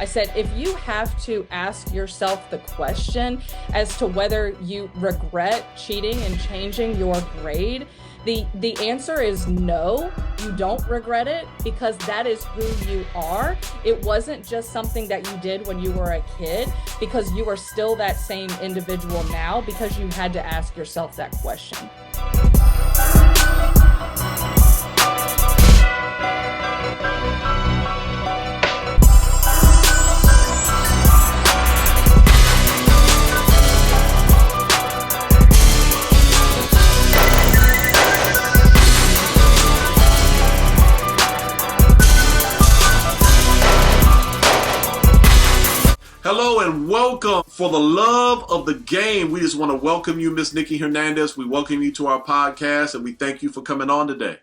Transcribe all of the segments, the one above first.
I said, if you have to ask yourself the question as to whether you regret cheating and changing your grade, the answer is no, you don't regret it because that is who you are. It wasn't just something that you did when you were a kid, because you are still that same individual now because you had to ask yourself that question. Hello and welcome. For the love of the game, we just want to welcome you, Miss Knikki Hernandez. We welcome you to our podcast and we thank you for coming on today.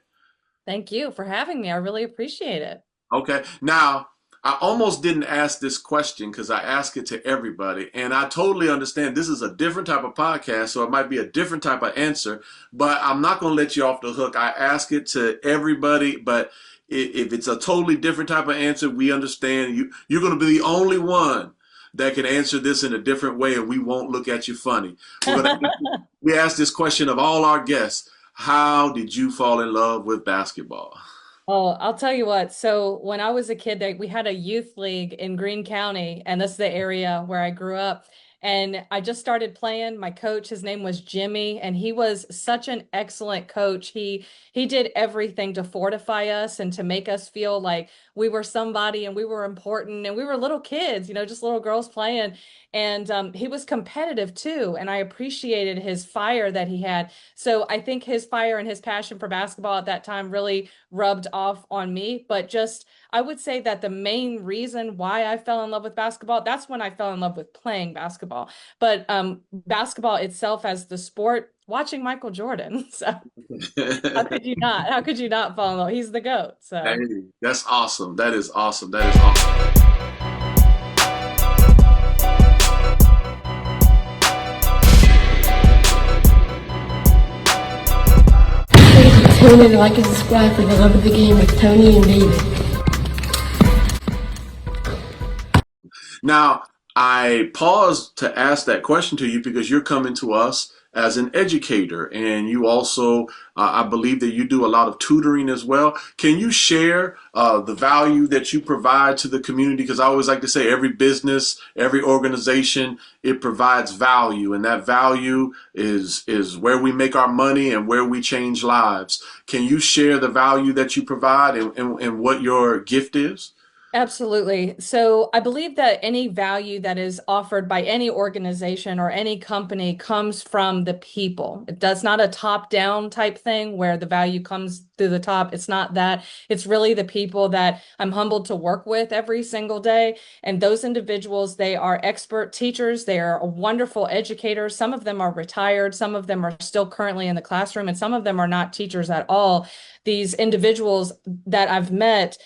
Thank you for having me. I really appreciate it. Okay. Now, I almost didn't ask this question because I ask it to everybody, and I totally understand this is a different type of podcast, so it might be a different type of answer, but I'm not going to let you off the hook. I ask it to everybody, but if it's a totally different type of answer, we understand you're going to be the only one that can answer this in a different way, and we won't look at you funny. We ask this question of all our guests. How did you fall in love with basketball? Oh, I'll tell you what. So when I was a kid, we had a youth league in Greene County, and that's the area where I grew up. And I just started playing. My coach, his name was Jimmy, and he was such an excellent coach. He did everything to fortify us and to make us feel like we were somebody and we were important and we were little kids, just little girls playing. And he was competitive too, and I appreciated his fire that he had. So I think his fire and his passion for basketball at that time really rubbed off on me. But just, I would say that the main reason why I fell in love with basketball, that's when I fell in love with playing basketball. But basketball itself as the sport, watching Michael Jordan. So how could you not? How could you not fall in love? He's the GOAT. Hey, So that's awesome. That is awesome. That is awesome. Please tune in, like, and subscribe for the love of the game with Tony and David. Now, I paused to ask that question to you because you're coming to us as an educator, and you also, I believe that you do a lot of tutoring as well. Can you share the value that you provide to the community? Because I always like to say every business, every organization, it provides value, and that value is where we make our money and where we change lives. Can you share the value that you provide and what your gift is? absolutely. So I believe that any value that is offered by any organization or any company comes from the people. That's not a top-down type thing where the value comes through the top. It's not that. It's really the people that I'm humbled to work with every single day. And those individuals, they are expert teachers. They are wonderful educators. Some of them are retired. Some of them are still currently in the classroom, and some of them are not teachers at all. These individuals that I've met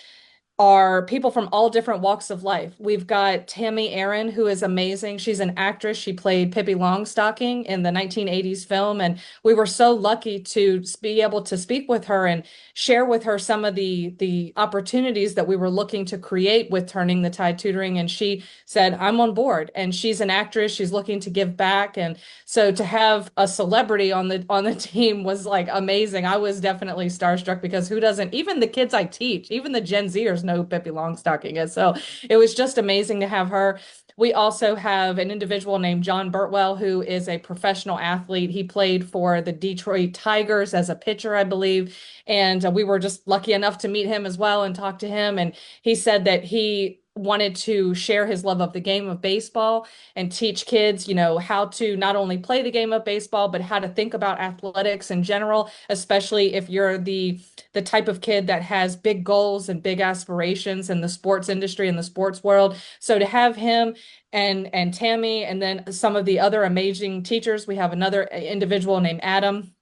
are people from all different walks of life. We've got Tammy Aaron, who is amazing. She's an actress. She played Pippi Longstocking in the 1980s film. And we were so lucky to be able to speak with her and share with her some of the opportunities that we were looking to create with Turning the Tide Tutoring. And she said, I'm on board. And she's an actress. She's looking to give back. And so to have a celebrity on the team was like amazing. I was definitely starstruck because who doesn't, even the kids I teach, even the Gen Zers know who Pippi Longstocking is. So it was just amazing to have her. We also have an individual named John Burtwell, who is a professional athlete. He played for the Detroit Tigers as a pitcher, I believe. And we were just lucky enough to meet him as well and talk to him. And he said that he wanted to share his love of the game of baseball and teach kids, how to not only play the game of baseball, but how to think about athletics in general, especially if you're the type of kid that has big goals and big aspirations in the sports industry and the sports world. So to have him and Tammy and then some of the other amazing teachers, we have another individual named Adam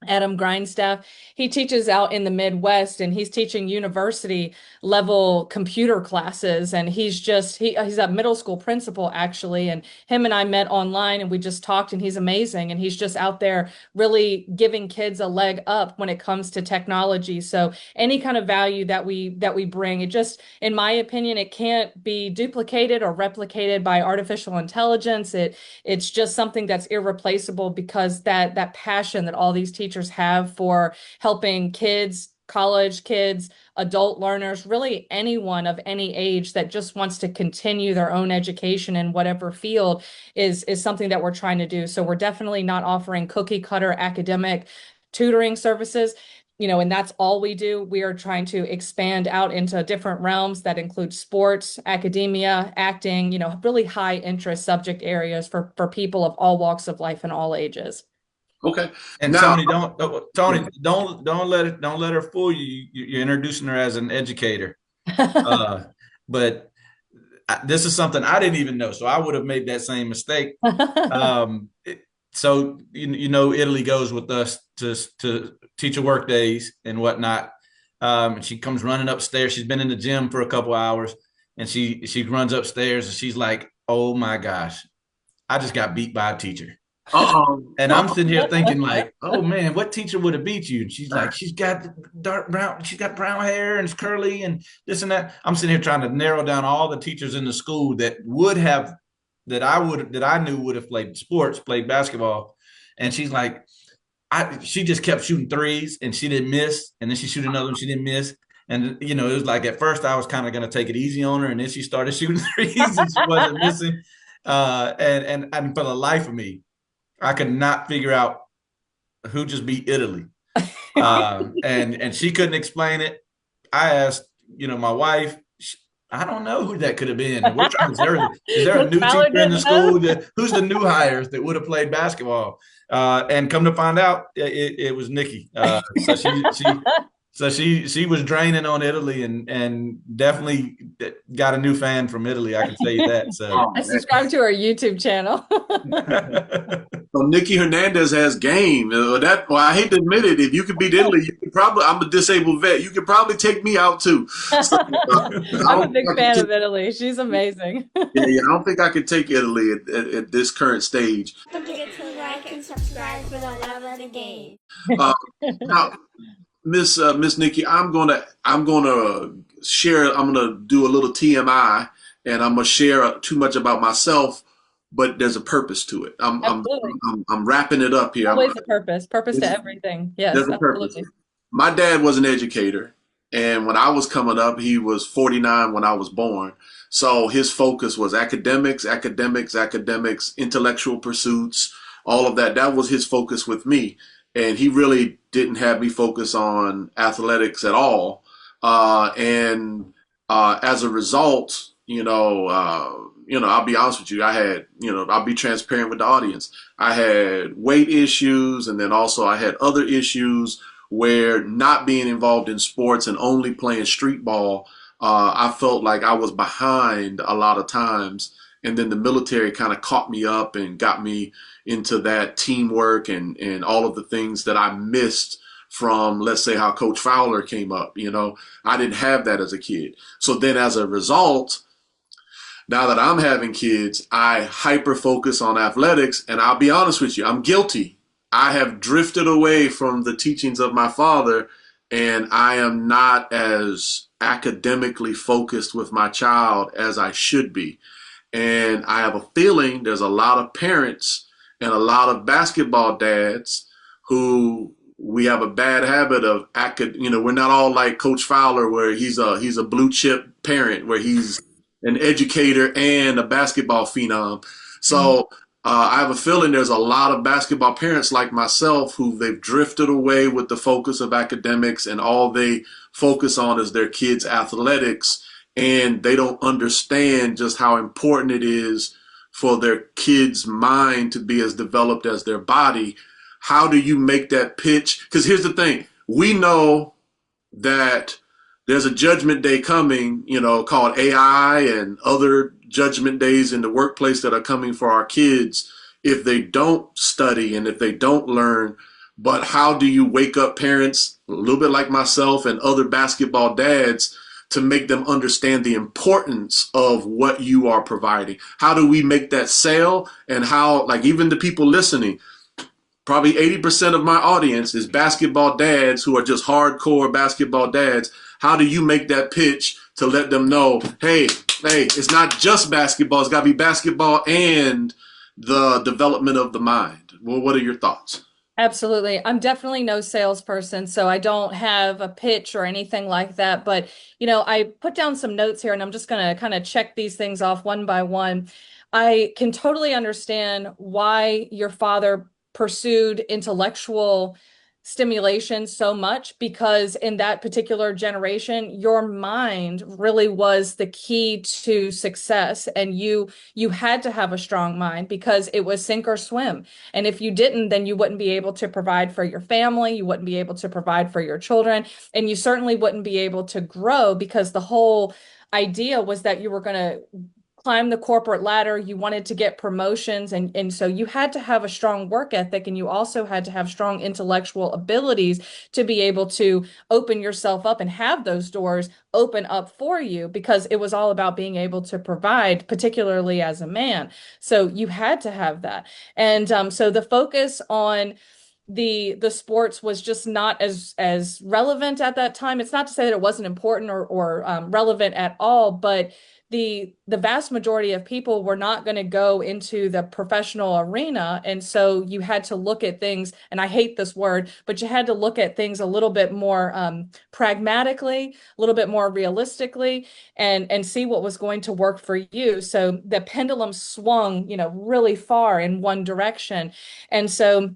Adam Grindstaff. He teaches out in the Midwest and he's teaching university level computer classes. And he's a middle school principal actually. And him and I met online and we just talked and he's amazing. And he's just out there really giving kids a leg up when it comes to technology. So any kind of value that we bring, it just, in my opinion, it can't be duplicated or replicated by artificial intelligence. It's just something that's irreplaceable because that passion that all these teachers have for helping kids, college kids, adult learners, really anyone of any age that just wants to continue their own education in whatever field is something that we're trying to do. So we're definitely not offering cookie cutter academic tutoring services. And that's all we do. We are trying to expand out into different realms that include sports, academia, acting, really high interest subject areas for people of all walks of life and all ages. Okay. And Now, Tony, don't let her fool you. You're introducing her as an educator, but this is something I didn't even know, so I would have made that same mistake. So Italy goes with us to teacher work days and whatnot. And she comes running upstairs. She's been in the gym for a couple hours, and she runs upstairs and she's like, "Oh my gosh, I just got beat by a teacher." And I'm sitting here thinking like, "Oh man, what teacher would have beat you?" And she's like, "She's got she's got brown hair and it's curly and this and that." I'm sitting here trying to narrow down all the teachers in the school that I knew would have played sports, played basketball. And she's like, she just kept shooting threes and she didn't miss. And then she shoot another one, she didn't miss. And it was like at first I was kind of going to take it easy on her, and then she started shooting threes and she wasn't missing. And for the life of me, I could not figure out who just beat Italy. And she couldn't explain it. I asked, my wife. I don't know who that could have been. We're trying to is there a new teacher in the school? Who's the new hires that would have played basketball? And come to find out, it was Knikki. So she was draining on Italy and definitely got a new fan from Italy. I can tell you that. So I subscribe to her YouTube channel. So Knikki Hernandez has game. I hate to admit it. If you could beat Italy, you could probably. I'm a disabled vet. You could probably take me out too. So, I'm a big fan of Italy. She's amazing. Yeah, I don't think I could take Italy at this current stage. Don't forget to like and subscribe for the love of the game. Now, Miss Knikki, I'm gonna share. I'm gonna do a little TMI, and I'm gonna share too much about myself. But there's a purpose to it. I'm wrapping it up here. Always a purpose to everything. Yes, there's a absolutely. purpose. My dad was an educator, and when I was coming up, he was 49 when I was born. So his focus was academics, intellectual pursuits, all of that. That was his focus with me, and he really didn't have me focus on athletics at all. As a result, I'll be honest with you. I'll be transparent with the audience. I had weight issues, and then also I had other issues where not being involved in sports and only playing street ball, I felt like I was behind a lot of times. And then the military kind of caught me up and got me into that teamwork and all of the things that I missed from, let's say, how Coach Fowler came up. I didn't have that as a kid. So then as a result, now that I'm having kids, I hyper focus on athletics, and I'll be honest with you, I'm guilty. I have drifted away from the teachings of my father, and I am not as academically focused with my child as I should be. And I have a feeling there's a lot of parents and a lot of basketball dads who we have a bad habit of we're not all like Coach Fowler, where he's a blue chip parent, where he's an educator and a basketball phenom. So I have a feeling there's a lot of basketball parents like myself who they've drifted away with the focus of academics, and all they focus on is their kids' athletics, and they don't understand just how important it is for their kids' mind to be as developed as their body. How do you make that pitch? Because here's the thing. We know that there's a judgment day coming, called AI and other judgment days in the workplace that are coming for our kids if they don't study and if they don't learn. But how do you wake up parents, a little bit like myself and other basketball dads, to make them understand the importance of what you are providing? How do we make that sale? And how, like, even the people listening, probably 80% of my audience is basketball dads who are just hardcore basketball dads. How do you make that pitch to let them know, hey, it's not just basketball, it's got to be basketball and the development of the mind? Well, what are your thoughts? Absolutely. I'm definitely no salesperson, so I don't have a pitch or anything like that. But, I put down some notes here and I'm just going to kind of check these things off one by one. I can totally understand why your father pursued intellectual stimulation so much because in that particular generation, your mind really was the key to success. And you had to have a strong mind because it was sink or swim. And if you didn't, then you wouldn't be able to provide for your family, you wouldn't be able to provide for your children, and you certainly wouldn't be able to grow because the whole idea was that you were going to climb the corporate ladder, you wanted to get promotions, and so you had to have a strong work ethic and you also had to have strong intellectual abilities to be able to open yourself up and have those doors open up for you because it was all about being able to provide, particularly as a man. So you had to have that. And so the focus on the sports was just not as relevant at that time. It's not to say that it wasn't important or relevant at all, but the vast majority of people were not going to go into the professional arena, and so you had to look at things. And I hate this word, but you had to look at things a little bit more pragmatically, a little bit more realistically, and see what was going to work for you. So the pendulum swung, really far in one direction, and so.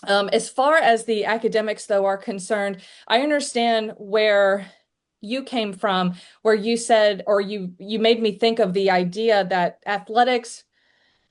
As far as the academics, though, are concerned, I understand where you came from, where you said, or you made me think of the idea that athletics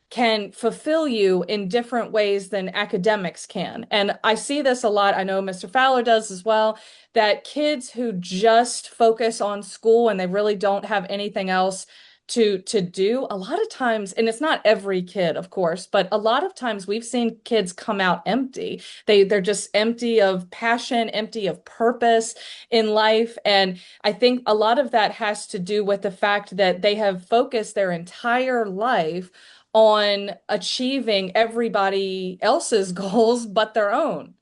can fulfill you in different ways than academics can. And I see this a lot. I know Mr. Fowler does as well, that kids who just focus on school and they really don't have anything else to do a lot of times, and it's not every kid of course, but a lot of times we've seen kids come out empty. They're just empty of passion, empty of purpose in life. And I think a lot of that has to do with the fact that they have focused their entire life on achieving everybody else's goals but their own.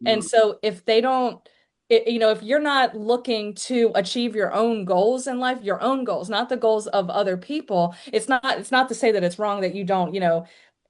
And Mm, so if they don't, if you're not looking to achieve your own goals in life, your own goals, not the goals of other people, it's not to say that it's wrong that you don't,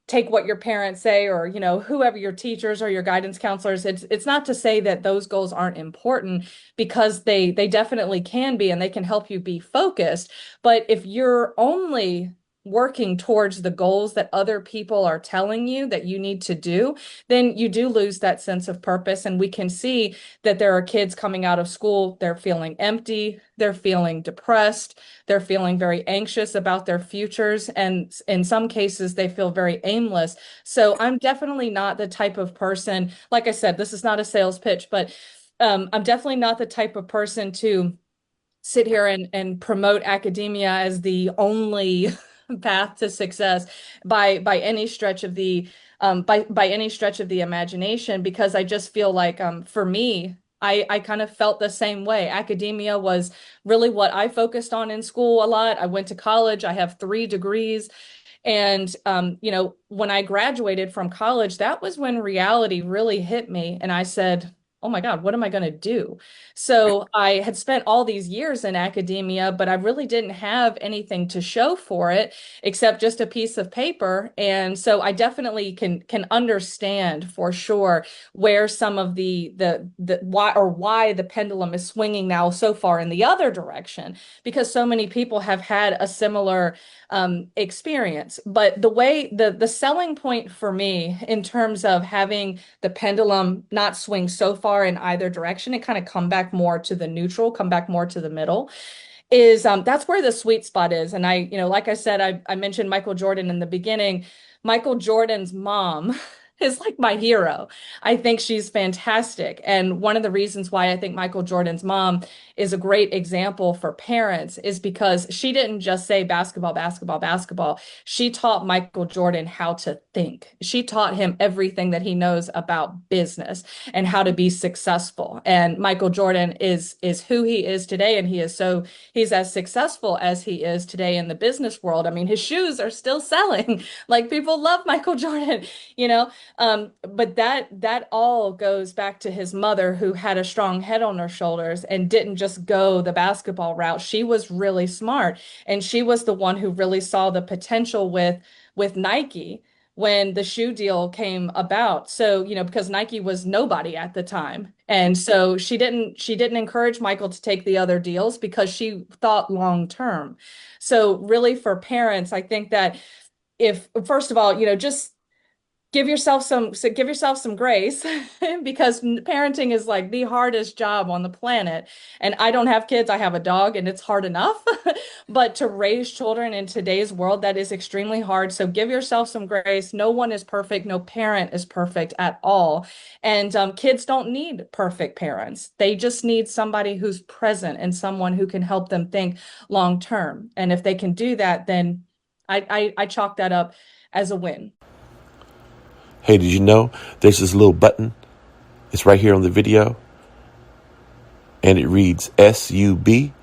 take what your parents say or whoever your teachers or your guidance counselors. It's not to say that those goals aren't important because they definitely can be and they can help you be focused. But if you're only working towards the goals that other people are telling you that you need to do, then you do lose that sense of purpose. And we can see that there are kids coming out of school, they're feeling empty, they're feeling depressed, they're feeling very anxious about their futures, and in some cases, they feel very aimless. So I'm definitely not the type of person, like I said, this is not a sales pitch, but I'm definitely not the type of person to sit here and promote academia as the only path to success by any stretch of the by any stretch of the imagination, because I just feel like for me, I kind of felt the same way. Academia was really what I focused on in school a lot. I went to college. I have 3 degrees. And, when I graduated from college, that was when reality really hit me. And I said, oh my God, what am I going to do? So I had spent all these years in academia, but I really didn't have anything to show for it except just a piece of paper. And so I definitely can understand for sure where some of the why the pendulum is swinging now so far in the other direction, because so many people have had a similar experience. But the selling point for me in terms of having the pendulum not swing so far in either direction and kind of come back more to the neutral, come back more to the middle, is that's where the sweet spot is. And like I said, I mentioned Michael Jordan in the beginning. Michael Jordan's mom is like my hero. I think she's fantastic. And one of the reasons why I think Michael Jordan's mom is a great example for parents is because she didn't just say basketball, basketball, basketball. She taught Michael Jordan how to think. She taught him everything that he knows about business and how to be successful. And Michael Jordan is who he is today, and he's as successful as he is today in the business world. I mean, his shoes are still selling. Like people love Michael Jordan, you know. But that all goes back to his mother, who had a strong head on her shoulders and didn't just go the basketball route. She was really smart, and she was the one who really saw the potential with Nike when the shoe deal came about. So, because Nike was nobody at the time. And so she didn't encourage Michael to take the other deals because she thought long term. So really for parents, I think that if first of all, just give yourself some grace because parenting is like the hardest job on the planet. And I don't have kids, I have a dog, and it's hard enough. But to raise children in today's world, that is extremely hard. So give yourself some grace. No one is perfect. No parent is perfect at all. And kids don't need perfect parents. They just need somebody who's present and someone who can help them think long term. And if they can do that, then I chalk that up as a win. Hey, did you know there's this little button? It's right here on the video. And it reads SUBSCRIBE.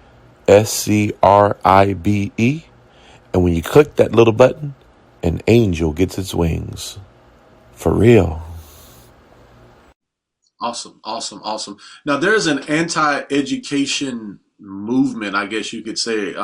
And when you click that little button, an angel gets its wings. For real. Awesome, awesome, awesome. Now there's an anti-education movement, I guess you could say.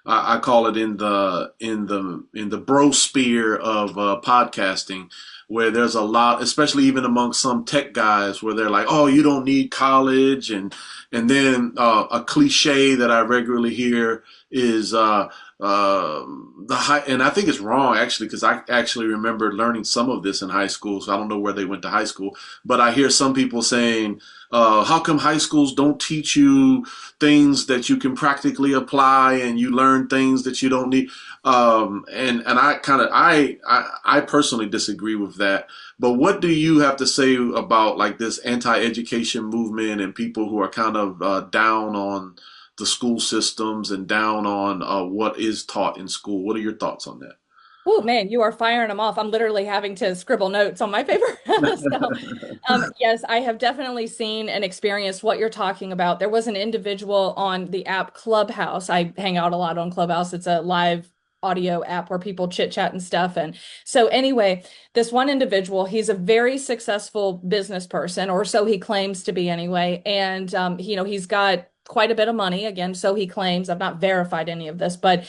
I call it in the brosphere of podcasting, where there's a lot, especially even among some tech guys, where they're like, "Oh, you don't need college," and then a cliche that I regularly hear is the high, and I think it's wrong actually, because I actually remember learning some of this in high school, so I don't know where they went to high school, but I hear some people saying, how come high schools don't teach you things that you can practically apply and you learn things that you don't need? And I kind of, I personally disagree with that. But what do you have to say about like this anti-education movement and people who are kind of down on the school systems and down on what is taught in school? What are your thoughts on that? Oh man, you are firing them off. I'm literally having to scribble notes on my paper. So, yes, I have definitely seen and experienced what you're talking about. There was an individual on the app Clubhouse. I hang out a lot on Clubhouse. It's a live audio app where people chit chat and stuff. And so, anyway, this one individual, he's a very successful business person, or so he claims to be anyway. And, he's got quite a bit of money again, so he claims. I've not verified any of this, but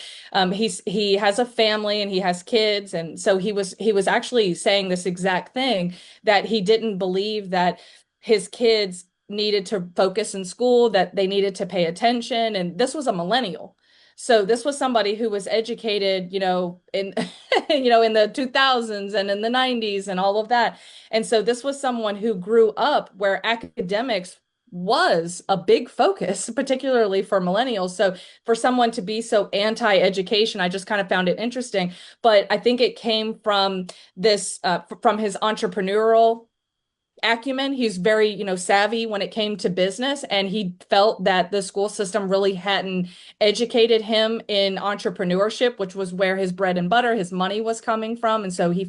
he has a family and he has kids, and so he was actually saying this exact thing, that he didn't believe that his kids needed to focus in school, that they needed to pay attention, and this was a millennial. So this was somebody who was educated, in in the 2000s and in the 90s and all of that. And so this was someone who grew up where academics was a big focus, particularly for millennials. So for someone to be so anti-education, I just kind of found it interesting. But I think it came from from his entrepreneurial acumen. He's very, savvy when it came to business, and he felt that the school system really hadn't educated him in entrepreneurship, which was where his bread and butter, his money was coming from. And so he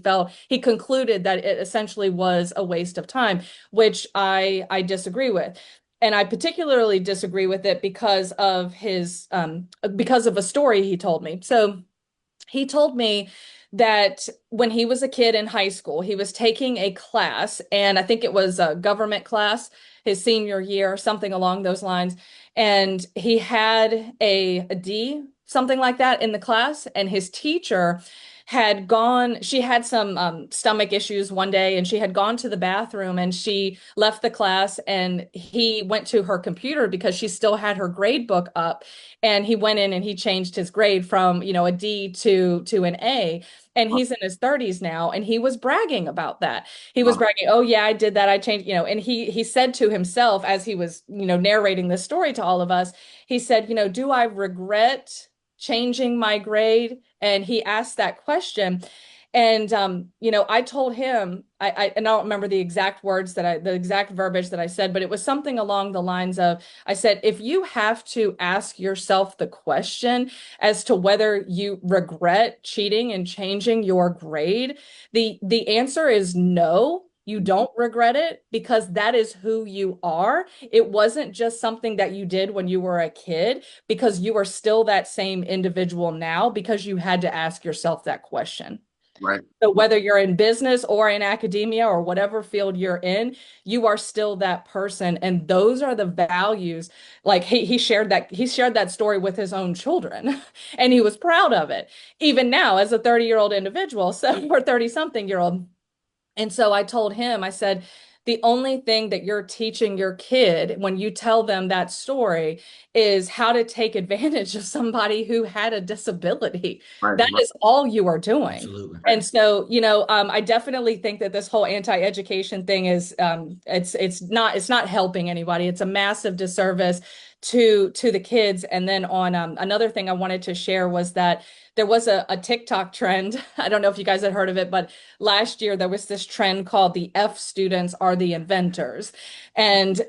concluded that it essentially was a waste of time, which I disagree with. And I particularly disagree with it because of a story he told me. So he told me that when he was a kid in high school, he was taking a class, and I think it was a government class, his senior year, something along those lines. And he had a D, something like that, in the class. And his teacher she had some stomach issues one day, and she had gone to the bathroom, and she left the class, and he went to her computer because she still had her grade book up. And he went in and he changed his grade from, a D to an A. And he's in his 30s now, and he was bragging about that. He was Wow. bragging, "Oh yeah, I did that. I changed," and he said to himself as he was, narrating this story to all of us, he said, "Do I regret changing my grade?" And he asked that question. And I told him, and I don't remember the exact words the exact verbiage that I said, but it was something along the lines of, I said, if you have to ask yourself the question as to whether you regret cheating and changing your grade, the answer is no. You don't regret it because that is who you are. It wasn't just something that you did when you were a kid, because you are still that same individual now because you had to ask yourself that question. Right. So whether you're in business or in academia or whatever field you're in, you are still that person. And those are the values. Like he shared that story with his own children and he was proud of it. Even now as a 30-year-old individual, so or 30 something year old. And so I told him, I said, the only thing that you're teaching your kid when you tell them that story is how to take advantage of somebody who had a disability. Right. That Right. is all you are doing. Absolutely. And so, I definitely think that this whole anti-education thing is, it's not helping anybody. It's a massive disservice to the kids. And then on another thing I wanted to share was that there was a TikTok trend. I don't know if you guys had heard of it, but last year there was this trend called the F students are the inventors. And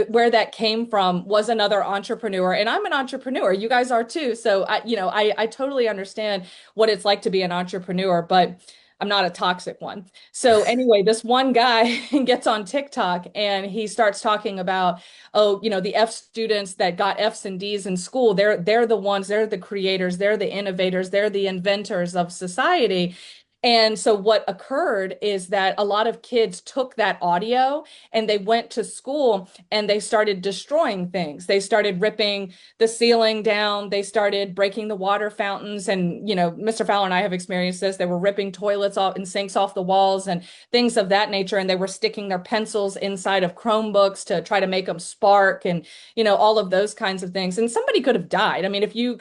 where that came from was another entrepreneur. And I'm an entrepreneur. You guys are too. So I totally understand what it's like to be an entrepreneur, but I'm not a toxic one. So anyway, this one guy gets on TikTok and he starts talking about, oh, the F students that got F's and D's in school, they're the ones, they're the creators, they're the innovators, they're the inventors of society. And so what occurred is that a lot of kids took that audio and they went to school and they started destroying things. They started ripping the ceiling down. They started breaking the water fountains. And, Mr. Fowler and I have experienced this. They were ripping toilets off and sinks off the walls and things of that nature. And they were sticking their pencils inside of Chromebooks to try to make them spark and, all of those kinds of things. And somebody could have died. I mean, if you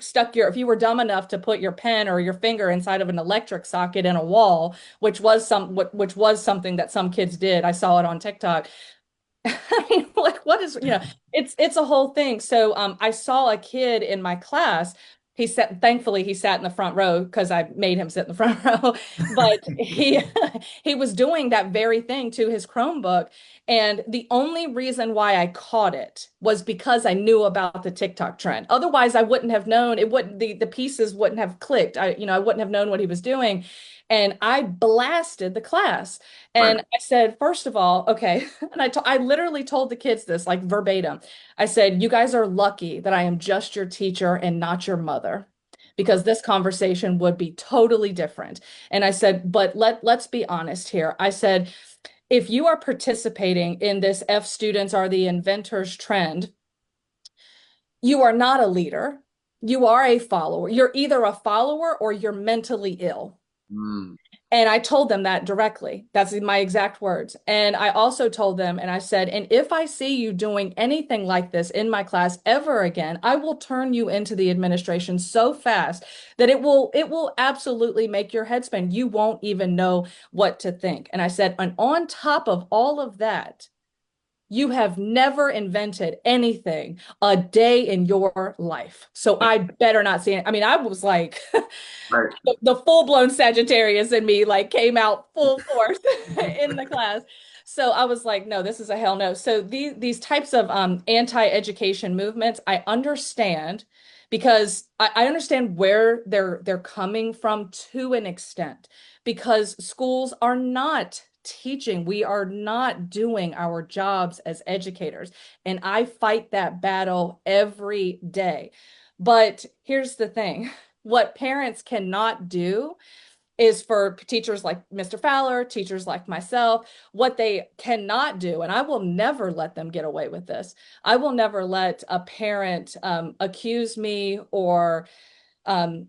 were dumb enough to put your pen or your finger inside of an electric socket in a wall, which was something that some kids did. I saw it on TikTok. I mean, like, what is, it's a whole thing. So I saw a kid in my class. Thankfully, he sat in the front row because I made him sit in the front row. But he was doing that very thing to his Chromebook. And the only reason why I caught it was because I knew about the TikTok trend. Otherwise, I wouldn't have known. It wouldn't the pieces wouldn't have clicked. I wouldn't have known what he was doing. And I blasted the class. Right. And I said, first of all, okay. And I literally told the kids this, like verbatim. I said, you guys are lucky that I am just your teacher and not your mother, because this conversation would be totally different. And I said, but let's be honest here. I said, if you are participating in this F students are the inventors trend, you are not a leader. You are a follower. You're either a follower or you're mentally ill. Mm. And I told them that directly. That's my exact words. And I also told them, and I said, and if I see you doing anything like this in my class ever again, I will turn you into the administration so fast that it will absolutely make your head spin. You won't even know what to think. And I said, and on top of all of that, you have never invented anything a day in your life. So I better not see it. I mean, I was like, Right. the full-blown Sagittarius in me like came out full force in the class. So I was like, no, this is a hell no. So these types of anti-education movements, I understand because I understand where they're coming from to an extent, because schools are not teaching. We are not doing our jobs as educators. And I fight that battle every day. But here's the thing. What parents cannot do is for teachers like Mr. Fowler, teachers like myself, what they cannot do, and I will never let them get away with this. I will never let a parent accuse me or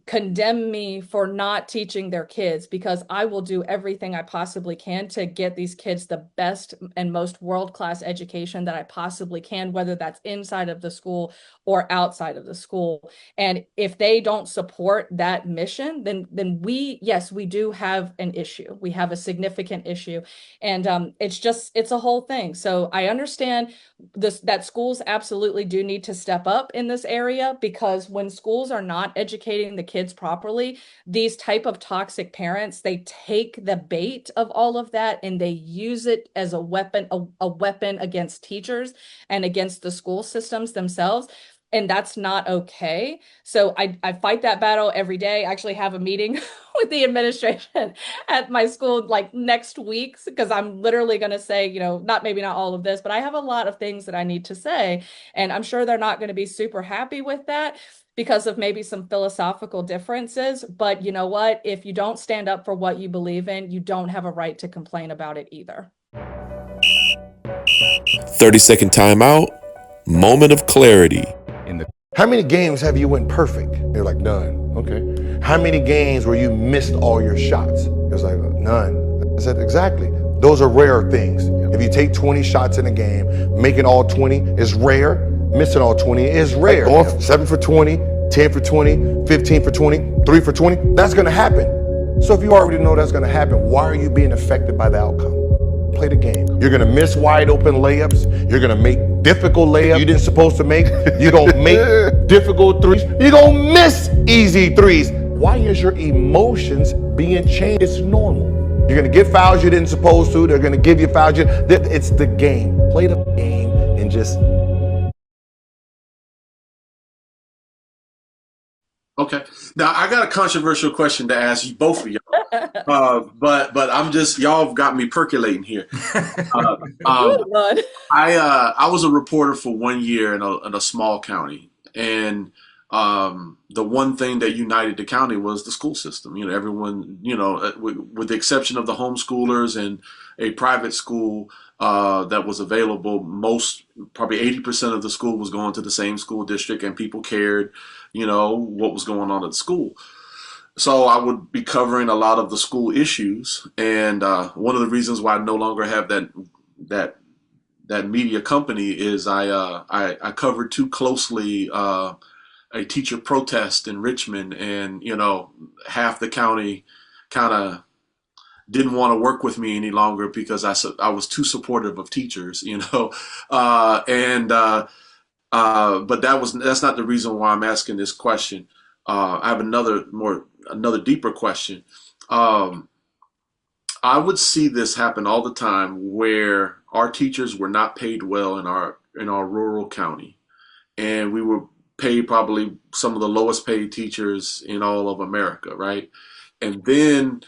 condemn me for not teaching their kids, because I will do everything I possibly can to get these kids the best and most world-class education that I possibly can, whether that's inside of the school or outside of the school. And if they don't support that mission, then yes, we do have an issue. We have a significant issue. And it's a whole thing. So I understand that schools absolutely do need to step up in this area, because when schools are not educating educating the kids properly, these type of toxic parents, they take the bait of all of that and they use it as a weapon, a weapon against teachers and against the school systems themselves. And that's not okay. So I fight that battle every day. I actually have a meeting with the administration at my school like next week because I'm literally going to say, not maybe not all of this, but I have a lot of things that I need to say. And I'm sure they're not going to be super happy with that because of maybe some philosophical differences. But you know what? If you don't stand up for what you believe in, you don't have a right to complain about it either. 30-second timeout. Moment of clarity. How many games have you went perfect? They're like, none. Okay. How many games where you missed all your shots? It was like, none. I said, exactly. Those are rare things. If you take 20 shots in a game, making all 20 is rare. Missing all 20 is rare. Like going 7 for 20, 10 for 20, 15 for 20, 3 for 20, that's gonna happen. So if you already know that's gonna happen, why are you being affected by the outcome? Play the game. You're gonna miss wide open layups. You're gonna make difficult layups you didn't supposed to make. You're gonna make difficult threes. You're gonna miss easy threes. Why is your emotions being changed? It's normal. You're gonna get fouls you didn't supposed to. They're gonna give you fouls. It's the game. Play the game and just. Okay. Now I got a controversial question to ask you, both of y'all. But I'm just, y'all have got me percolating here. I was a reporter for 1 year in a small county, and the one thing that united the county was the school system. Everyone, with the exception of the homeschoolers and a private school that was available, probably 80% of the school was going to the same school district, and people cared, what was going on at the school. So I would be covering a lot of the school issues, and one of the reasons why I no longer have that media company is I covered too closely a teacher protest in Richmond, and half the county kind of didn't want to work with me any longer because I was too supportive of teachers, but that's not the reason why I'm asking this question. I have another deeper question. I would see this happen all the time where our teachers were not paid well in our rural county, and we were paid probably some of the lowest paid teachers in all of America, right? And then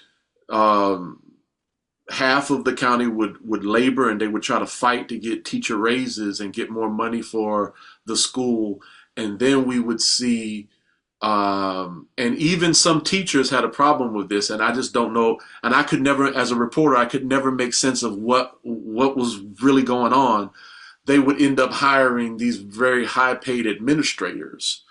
half of the county would labor, and they would try to fight to get teacher raises and get more money for the school. And then we would see, and even some teachers had a problem with this, and I just don't know. And I could never, as a reporter, I could never make sense of what was really going on. They would end up hiring these very high paid administrators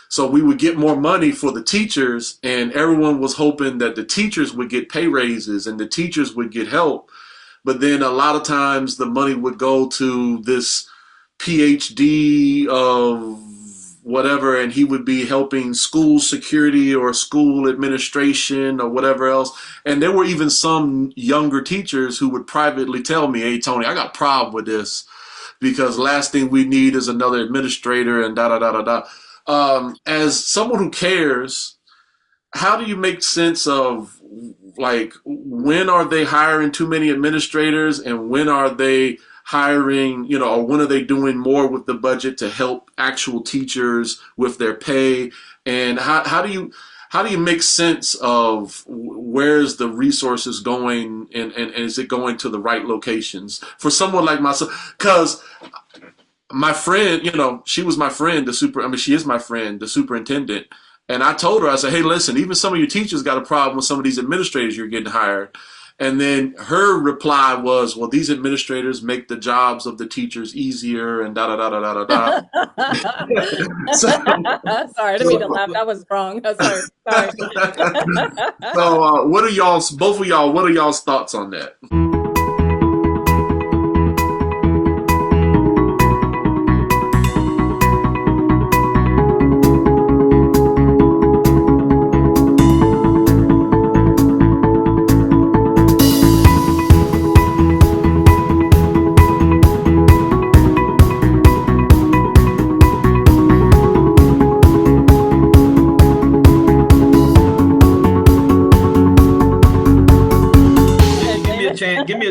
so we would get more money for the teachers, and everyone was hoping that the teachers would get pay raises and the teachers would get help. But then a lot of times the money would go to this PhD of whatever, and he would be helping school security or school administration or whatever else. And there were even some younger teachers who would privately tell me, "Hey, Tony, I got a problem with this, because last thing we need is another administrator," and da da da da da. As someone who cares, how do you make sense of, like, when are they hiring too many administrators, and when are they hiring, or when are they doing more with the budget to help actual teachers with their pay? And how do you make sense of where's the resources going, and is it going to the right locations for someone like myself? Because my friend, she was my friend, she is my friend, the superintendent. And I told her, I said, "Hey, listen, even some of your teachers got a problem with some of these administrators you're getting hired." And then her reply was, "Well, these administrators make the jobs of the teachers easier," and da da da da da da. Sorry, I didn't mean to laugh. That was wrong. Sorry. So, both of y'all, what are y'all's thoughts on that?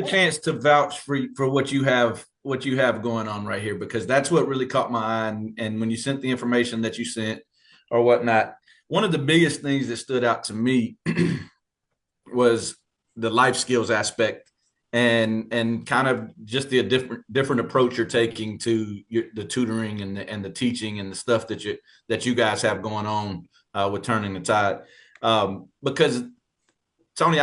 a chance to vouch for what you have going on right here, because that's what really caught my eye. And when you sent the information that you sent or whatnot, one of the biggest things that stood out to me was the life skills aspect, and kind of just the different approach you're taking to the tutoring and the teaching and the stuff that you guys have going on with Turning the Tide. Because Tony,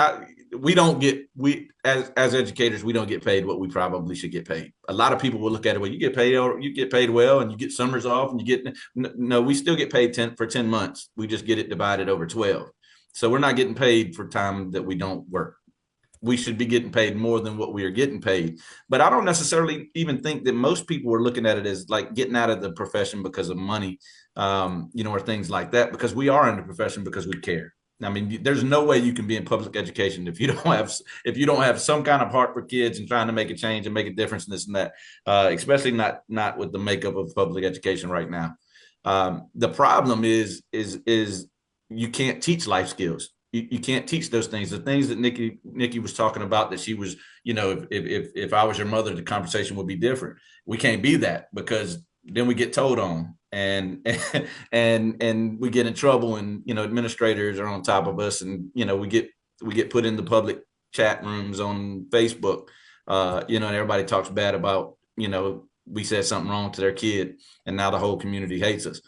we as educators, we don't get paid what we probably should get paid. A lot of people will look at it, well, you get paid well, and you get summers off, and no, we still get paid for 10 months. We just get it divided over 12. So we're not getting paid for time that we don't work. We should be getting paid more than what we are getting paid. But I don't necessarily even think that most people are looking at it as like getting out of the profession because of money, or things like that, because we are in the profession because we care. I mean, there's no way you can be in public education if you don't have some kind of heart for kids and trying to make a change and make a difference in this and that, especially not with the makeup of public education right now. The problem is you can't teach life skills. You can't teach those things. The things that Knikki was talking about, that she was, if I was your mother, the conversation would be different. We can't be that, because then we get told on, and we get in trouble, and administrators are on top of us, and we get put in the public chat rooms on Facebook, and everybody talks bad about, we said something wrong to their kid, and now the whole community hates us.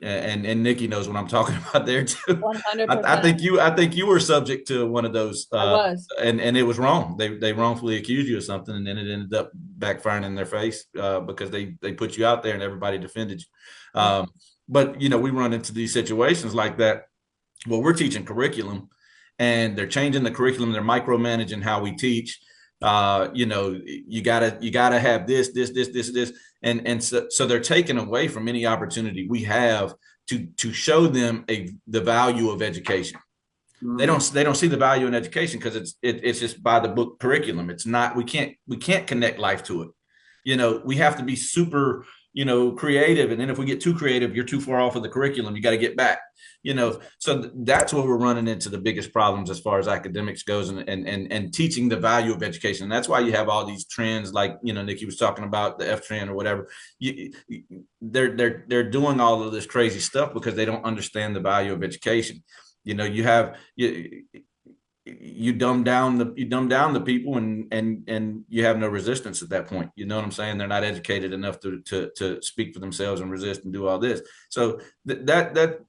And Knikki knows what I'm talking about there too. 100%. I think you were subject to one of those, I was. and it was wrong. They wrongfully accused you of something, and then it ended up backfiring in their face, because they put you out there and everybody defended you. But we run into these situations like that. Well, we're teaching curriculum, and they're changing the curriculum. They're micromanaging how we teach. You gotta have this, and so they're taking away from any opportunity we have to show them the value of education. Mm-hmm. They don't see the value in education because it's just by the book curriculum. It's not, we can't connect life to it. We have to be super creative, and then if we get too creative, you're too far off of the curriculum. You got to get back. So that's where we're running into the biggest problems as far as academics goes, and teaching the value of education. And that's why you have all these trends, like Knikki was talking about, the F trend or whatever. They're doing all of this crazy stuff because they don't understand the value of education. You dumb down the people, and you have no resistance at that point. You know what I'm saying? They're not educated enough to speak for themselves and resist and do all this. So that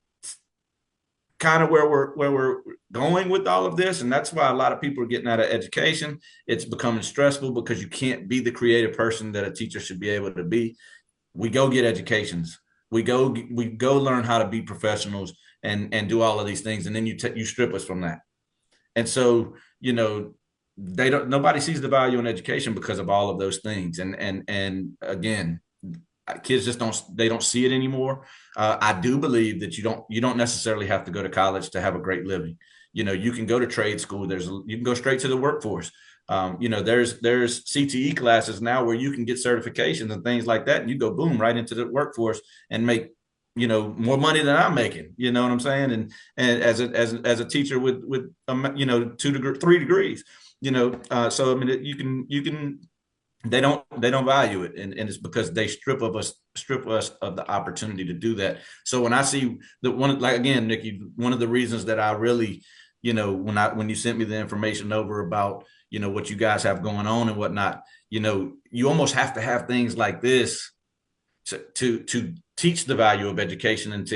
kind of where we're going with all of this, and that's why a lot of people are getting out of education. It's becoming stressful because you can't be the creative person that a teacher should be able to be. We go get educations. We go learn how to be professionals and do all of these things, and then you strip us from that. And so, nobody sees the value in education because of all of those things. And again, kids just don't see it anymore. I do believe that you don't necessarily have to go to college to have a great living. You can go to trade school. You can go straight to the workforce. There's CTE classes now where you can get certifications and things like that, and you go boom right into the workforce and make more money than I'm making. You know what I'm saying? And as a teacher with 3 degrees, so I mean, you can they don't value it, and it's because they strip us of the opportunity to do that. So when I see again, Knikki, one of the reasons that I really, when you sent me the information over about what you guys have going on and whatnot, you almost have to have things like this to teach the value of education, and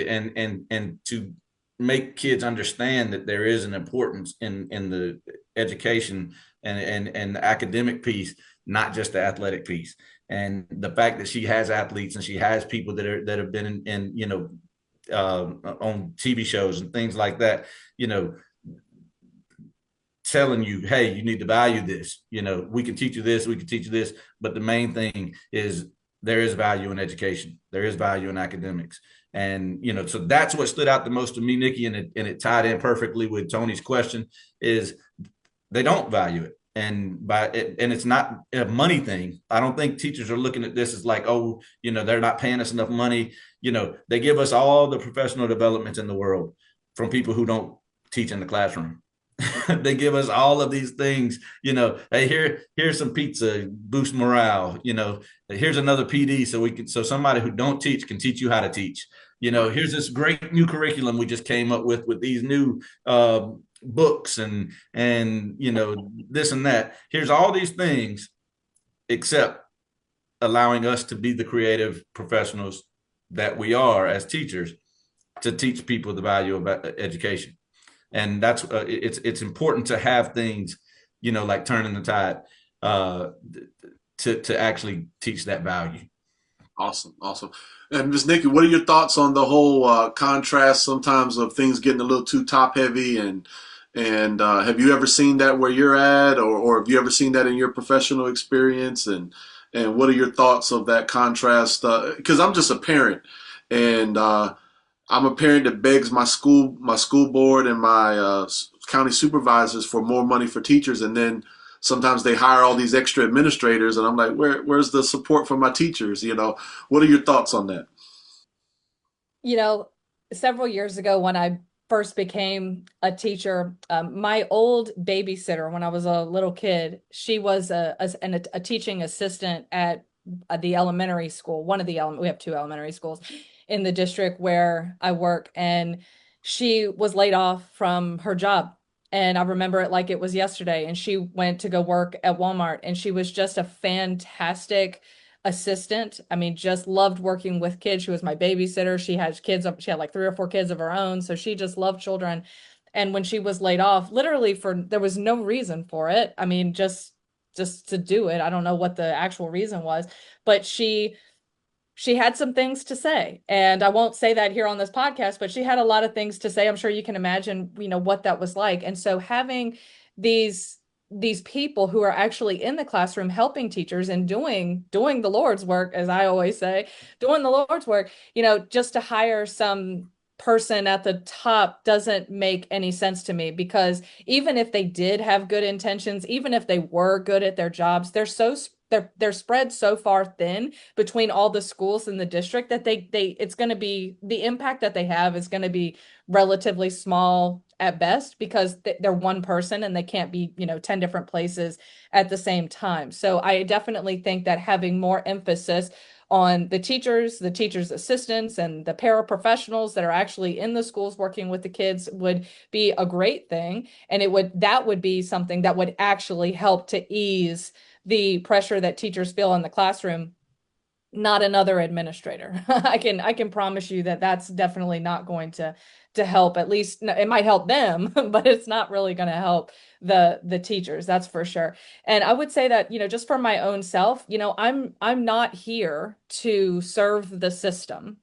to make kids understand that there is an importance in the education and the academic piece, not just the athletic piece. And the fact that she has athletes and she has people that have been in on TV shows and things like that, telling you, hey, you need to value this. We can teach you this, we can teach you this, but the main thing is there is value in education. There is value in academics. And, so that's what stood out the most to me, Knikki, and it tied in perfectly with Tony's question, is they don't value it. And it's not a money thing. I don't think teachers are looking at this as like, oh, they're not paying us enough money. They give us all the professional development in the world from people who don't teach in the classroom. They give us all of these things, hey, here's some pizza, boost morale, here's another PD so somebody who don't teach can teach you how to teach. Right. Here's this great new curriculum we just came up with these new books and this and that. Here's all these things, except allowing us to be the creative professionals that we are as teachers to teach people the value of education. And that's it's important to have things, like Turning the Tide, uh, to actually teach that value. Awesome, awesome. And Miss Nikki, what are your thoughts on the whole contrast sometimes of things getting a little too top heavy and have you ever seen that where you're at, or have you ever seen that in your professional experience? And what are your thoughts of that contrast? Because I'm just a parent, and I'm a parent that begs my school board and my county supervisors for more money for teachers, and then sometimes they hire all these extra administrators, and I'm like, where's the support for my teachers? What are your thoughts on that? You know, several years ago when I first became a teacher, my old babysitter when I was a little kid, she was a teaching assistant at the elementary school, one of the we have two elementary schools in the district where I work, and she was laid off from her job. And I remember it like it was yesterday. And she went to go work at Walmart, and she was just a fantastic assistant. I mean, just loved working with kids. She was my babysitter. She has kids, she had like three or four kids of her own. So she just loved children. And when she was laid off, literally there was no reason for it. I mean, just to do it. I don't know what the actual reason was, but she had some things to say. And I won't say that here on this podcast, but she had a lot of things to say. I'm sure you can imagine, what that was like. And so having these these people who are actually in the classroom helping teachers and doing the Lord's work, as I always say, doing the Lord's work, just to hire some person at the top doesn't make any sense to me, because even if they did have good intentions, even if they were good at their jobs, they're spread so far thin between all the schools in the district that they it's going to be, the impact that they have is going to be relatively small at best, because they're one person and they can't be 10 different places at the same time. So I definitely think that having more emphasis on the teachers assistants and the paraprofessionals that are actually in the schools working with the kids would be a great thing, and that would be something that would actually help to ease the pressure that teachers feel in the classroom, not another administrator. I can promise you that that's definitely not going to help. At least it might help them, but it's not really going to help the teachers. That's for sure. And I would say that, just for my own self, I'm not here to serve the system.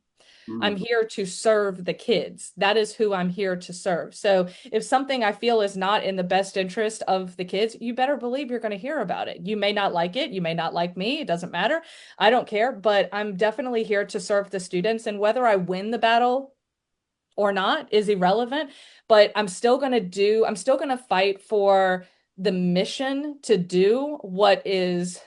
I'm Mm, here to serve the kids. That is who I'm here to serve. So if something I feel is not in the best interest of the kids, you better believe you're going to hear about it. You may not like it. You may not like me. It doesn't matter. I don't care, but I'm definitely here to serve the students. And whether I win the battle or not is irrelevant, but I'm still going to fight for the mission to do what is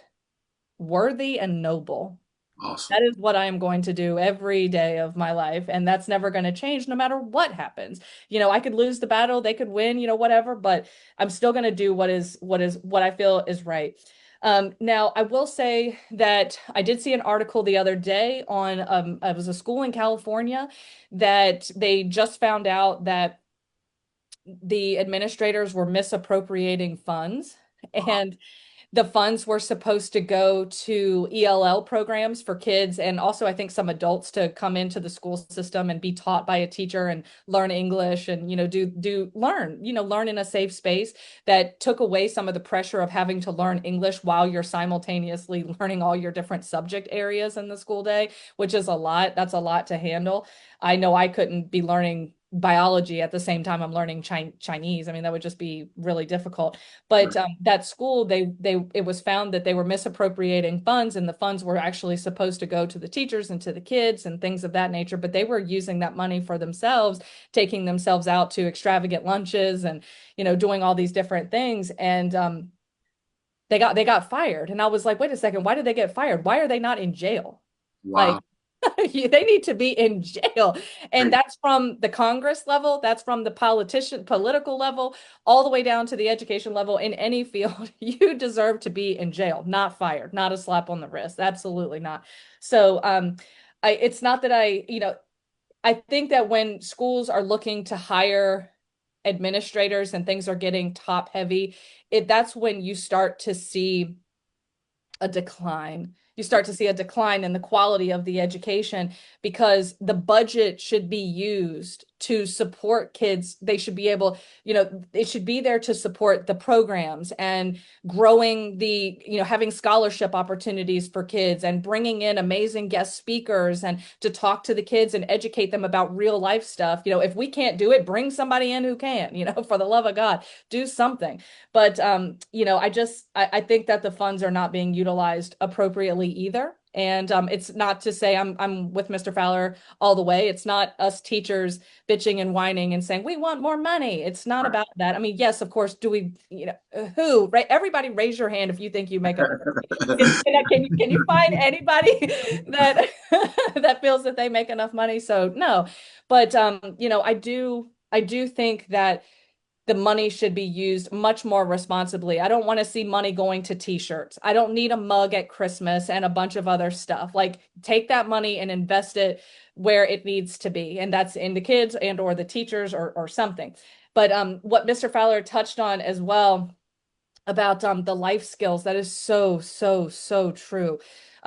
worthy and noble. awesome. That is what I am going to do every day of my life. And that's never going to change no matter what happens. I could lose the battle, they could win, whatever, but I'm still going to do what I feel is right. Now, I will say that I did see an article the other day on, it was a school in California that they just found out that the administrators were misappropriating funds. And the funds were supposed to go to ELL programs for kids, and also I think some adults to come into the school system and be taught by a teacher and learn English and learn in a safe space that took away some of the pressure of having to learn English while you're simultaneously learning all your different subject areas in the school day, which is a lot. That's a lot to handle. I know I couldn't be learning biology at the same time I'm learning Chinese. I mean, that would just be really difficult. But that school, it was found that they were misappropriating funds, and the funds were actually supposed to go to the teachers and to the kids and things of that nature. But they were using that money for themselves, taking themselves out to extravagant lunches and doing all these different things. And they got fired. And I was like, wait a second, why did they get fired? Why are they not in jail? Wow. Like, They need to be in jail. And Right. that's from the Congress level, that's from the political level, all the way down to the education level in any field. You deserve to be in jail, not fired, not a slap on the wrist. Absolutely not. So it's not that I think that when schools are looking to hire administrators and things are getting top heavy, that's when you start to see a decline. You start to see a decline in the quality of the education because the budget should be used to support kids. They should be able, it should be there to support the programs and growing having scholarship opportunities for kids and bringing in amazing guest speakers and to talk to the kids and educate them about real life stuff. If we can't do it, bring somebody in who can, for the love of God, do something. But I think that the funds are not being utilized appropriately either. And it's not to say I'm with Mr. Fowler all the way. It's not us teachers bitching and whining and saying we want more money. It's not Right. about that. I mean, yes, of course, do we, who, right? Everybody raise your hand if you think you make enough money. Can you find anybody that that feels that they make enough money? So no. But I do think that the money should be used much more responsibly. I don't want to see money going to t-shirts. I don't need a mug at Christmas and a bunch of other stuff. Like take that money and invest it where it needs to be. And that's in the kids and or the teachers or something. But what Mr. Fowler touched on as well about the life skills, that is so, so, so true.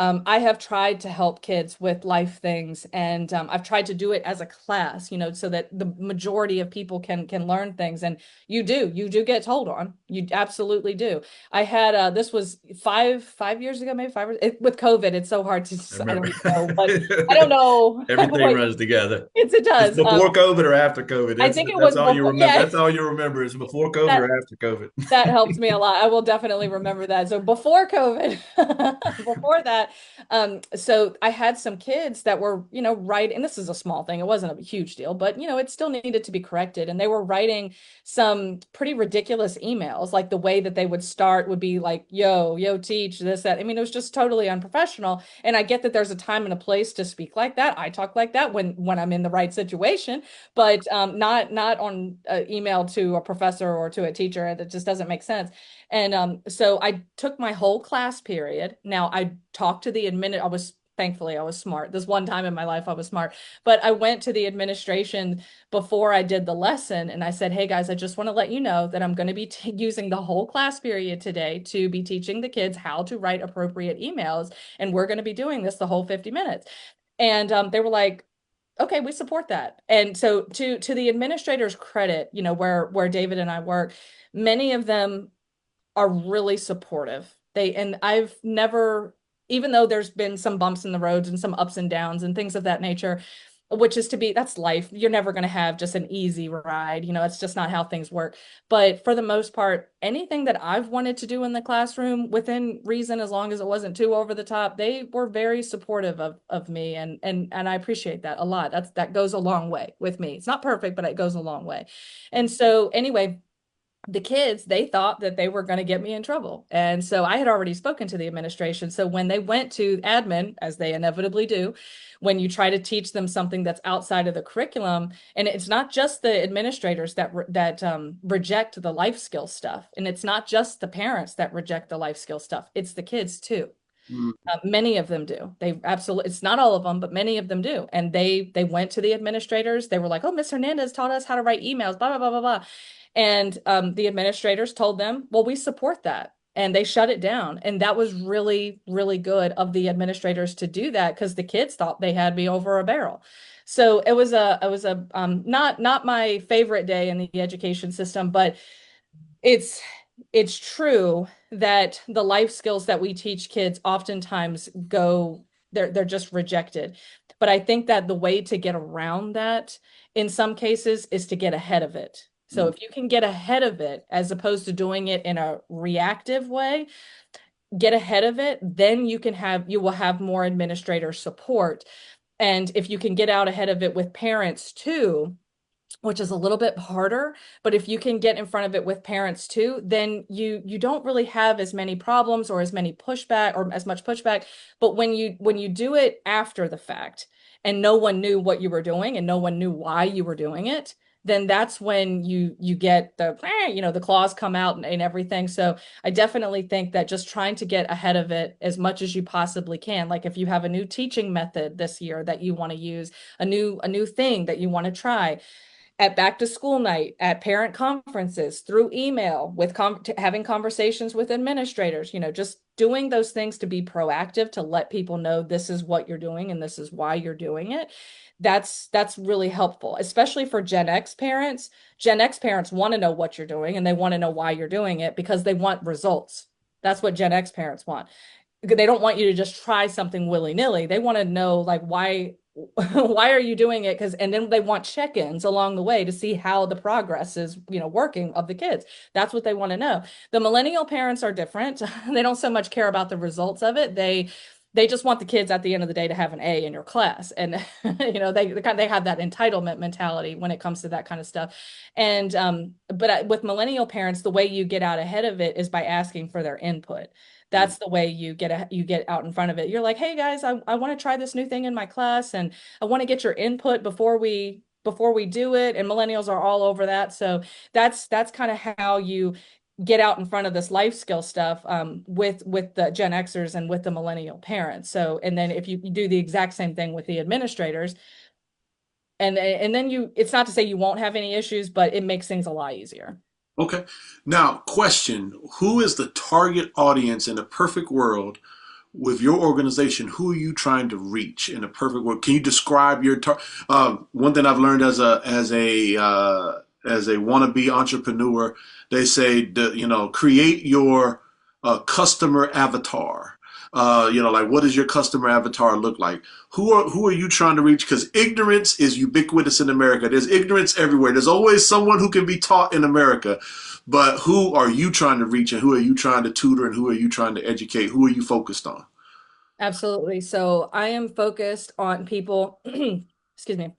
I have tried to help kids with life things, and I've tried to do it as a class, so that the majority of people can learn things. And you do get told on. You absolutely do. I had this was 5 years ago, maybe with COVID. It's so hard to I I remember. don't even know, but I don't know Everything what runs together. it It's does. before COVID or after COVID. I That's think it that's was all you before. remember. Yeah, That's all you remember is before COVID that or after COVID. that helps me a lot. I will definitely remember that. So before COVID, before that, so I had some kids that were, writing, and this is a small thing. It wasn't a huge deal, but it still needed to be corrected. And they were writing some pretty ridiculous emails. Like the way that they would start would be like, yo, teach this, that. I mean, it was just totally unprofessional. And I get that there's a time and a place to speak like that. I talk like that when I'm in the right situation, but not on email to a professor or to a teacher. That just doesn't make sense. And so I took my whole class period. Now I talked to the admin. Thankfully I was smart. This one time in my life I was smart, but I went to the administration before I did the lesson and I said, "Hey guys, I just want to let you know that I'm going to be using the whole class period today to be teaching the kids how to write appropriate emails, and we're going to be doing this the whole 50 minutes." And they were like, okay, we support that. And so to the administrators' credit, where David and I work, many of them are really supportive. And I've never, even though there's been some bumps in the roads and some ups and downs and things of that nature, which is that's life. You're never going to have just an easy ride. It's just not how things work. But for the most part, anything that I've wanted to do in the classroom within reason, as long as it wasn't too over the top, they were very supportive of me. And I appreciate that a lot. That goes a long way with me. It's not perfect, but it goes a long way. And so anyway, the kids, they thought that they were going to get me in trouble. And so I had already spoken to the administration. So when they went to admin, as they inevitably do, when you try to teach them something that's outside of the curriculum, and it's not just the administrators that reject the life skill stuff, and it's not just the parents that reject the life skill stuff, it's the kids too. Mm. Many of them do. They absolutely, it's not all of them, but many of them do. And they went to the administrators. They were like, "Oh, Miss Hernandez taught us how to write emails, blah, blah, blah, blah, blah." And the administrators told them, "Well, we support that." And they shut it down. And that was really, really good of the administrators to do that because the kids thought they had me over a barrel. So it was a not my favorite day in the education system, but it's it's true that the life skills that we teach kids oftentimes they're just rejected. But I think that the way to get around that in some cases is to get ahead of it. So Mm. if you can get ahead of it as opposed to doing it in a reactive way, get ahead of it, then you will have more administrator support. And if you can get out ahead of it with parents too, which is a little bit harder. But if you can get in front of it with parents too, then you don't really have as many problems or as many pushback or as much pushback. But when you do it after the fact and no one knew what you were doing and no one knew why you were doing it, then that's when you get the the claws come out and everything. So I definitely think that just trying to get ahead of it as much as you possibly can. Like if you have a new teaching method this year that you want to use, a new thing that you want to try, at back to school night, at parent conferences, through email, with having conversations with administrators, just doing those things to be proactive, to let people know this is what you're doing and this is why you're doing it. That's really helpful, especially for Gen X parents. Gen X parents want to know what you're doing and they want to know why you're doing it because they want results. That's what Gen X parents want. They don't want you to just try something willy-nilly. They want to know like why are you doing it? Because and then they want check-ins along the way to see how the progress is, working of the kids. That's what they want to know. The millennial parents are different. They don't so much care about the results of it. They just want the kids at the end of the day to have an A in your class. And they have that entitlement mentality when it comes to that kind of stuff. And but with millennial parents, the way you get out ahead of it is by asking for their input. That's the way you get out in front of it. You're like, hey guys, I want to try this new thing in my class and I want to get your input before we do it. And millennials are all over that. So that's kind of how you get out in front of this life skill stuff with the Gen Xers and with the millennial parents. So and then if you do the exact same thing with the administrators, and then it's not to say you won't have any issues, but it makes things a lot easier. Okay. Now, question: who is the target audience in a perfect world with your organization? Who are you trying to reach in a perfect world? Can you describe your one thing I've learned as a wannabe entrepreneur, they say that, create your customer avatar. Like what does your customer avatar look like? Who are you trying to reach? Because ignorance is ubiquitous in America. There's ignorance everywhere. There's always someone who can be taught in America. But who are you trying to reach and who are you trying to tutor and who are you trying to educate? Who are you focused on? Absolutely. So I am focused on people, excuse me,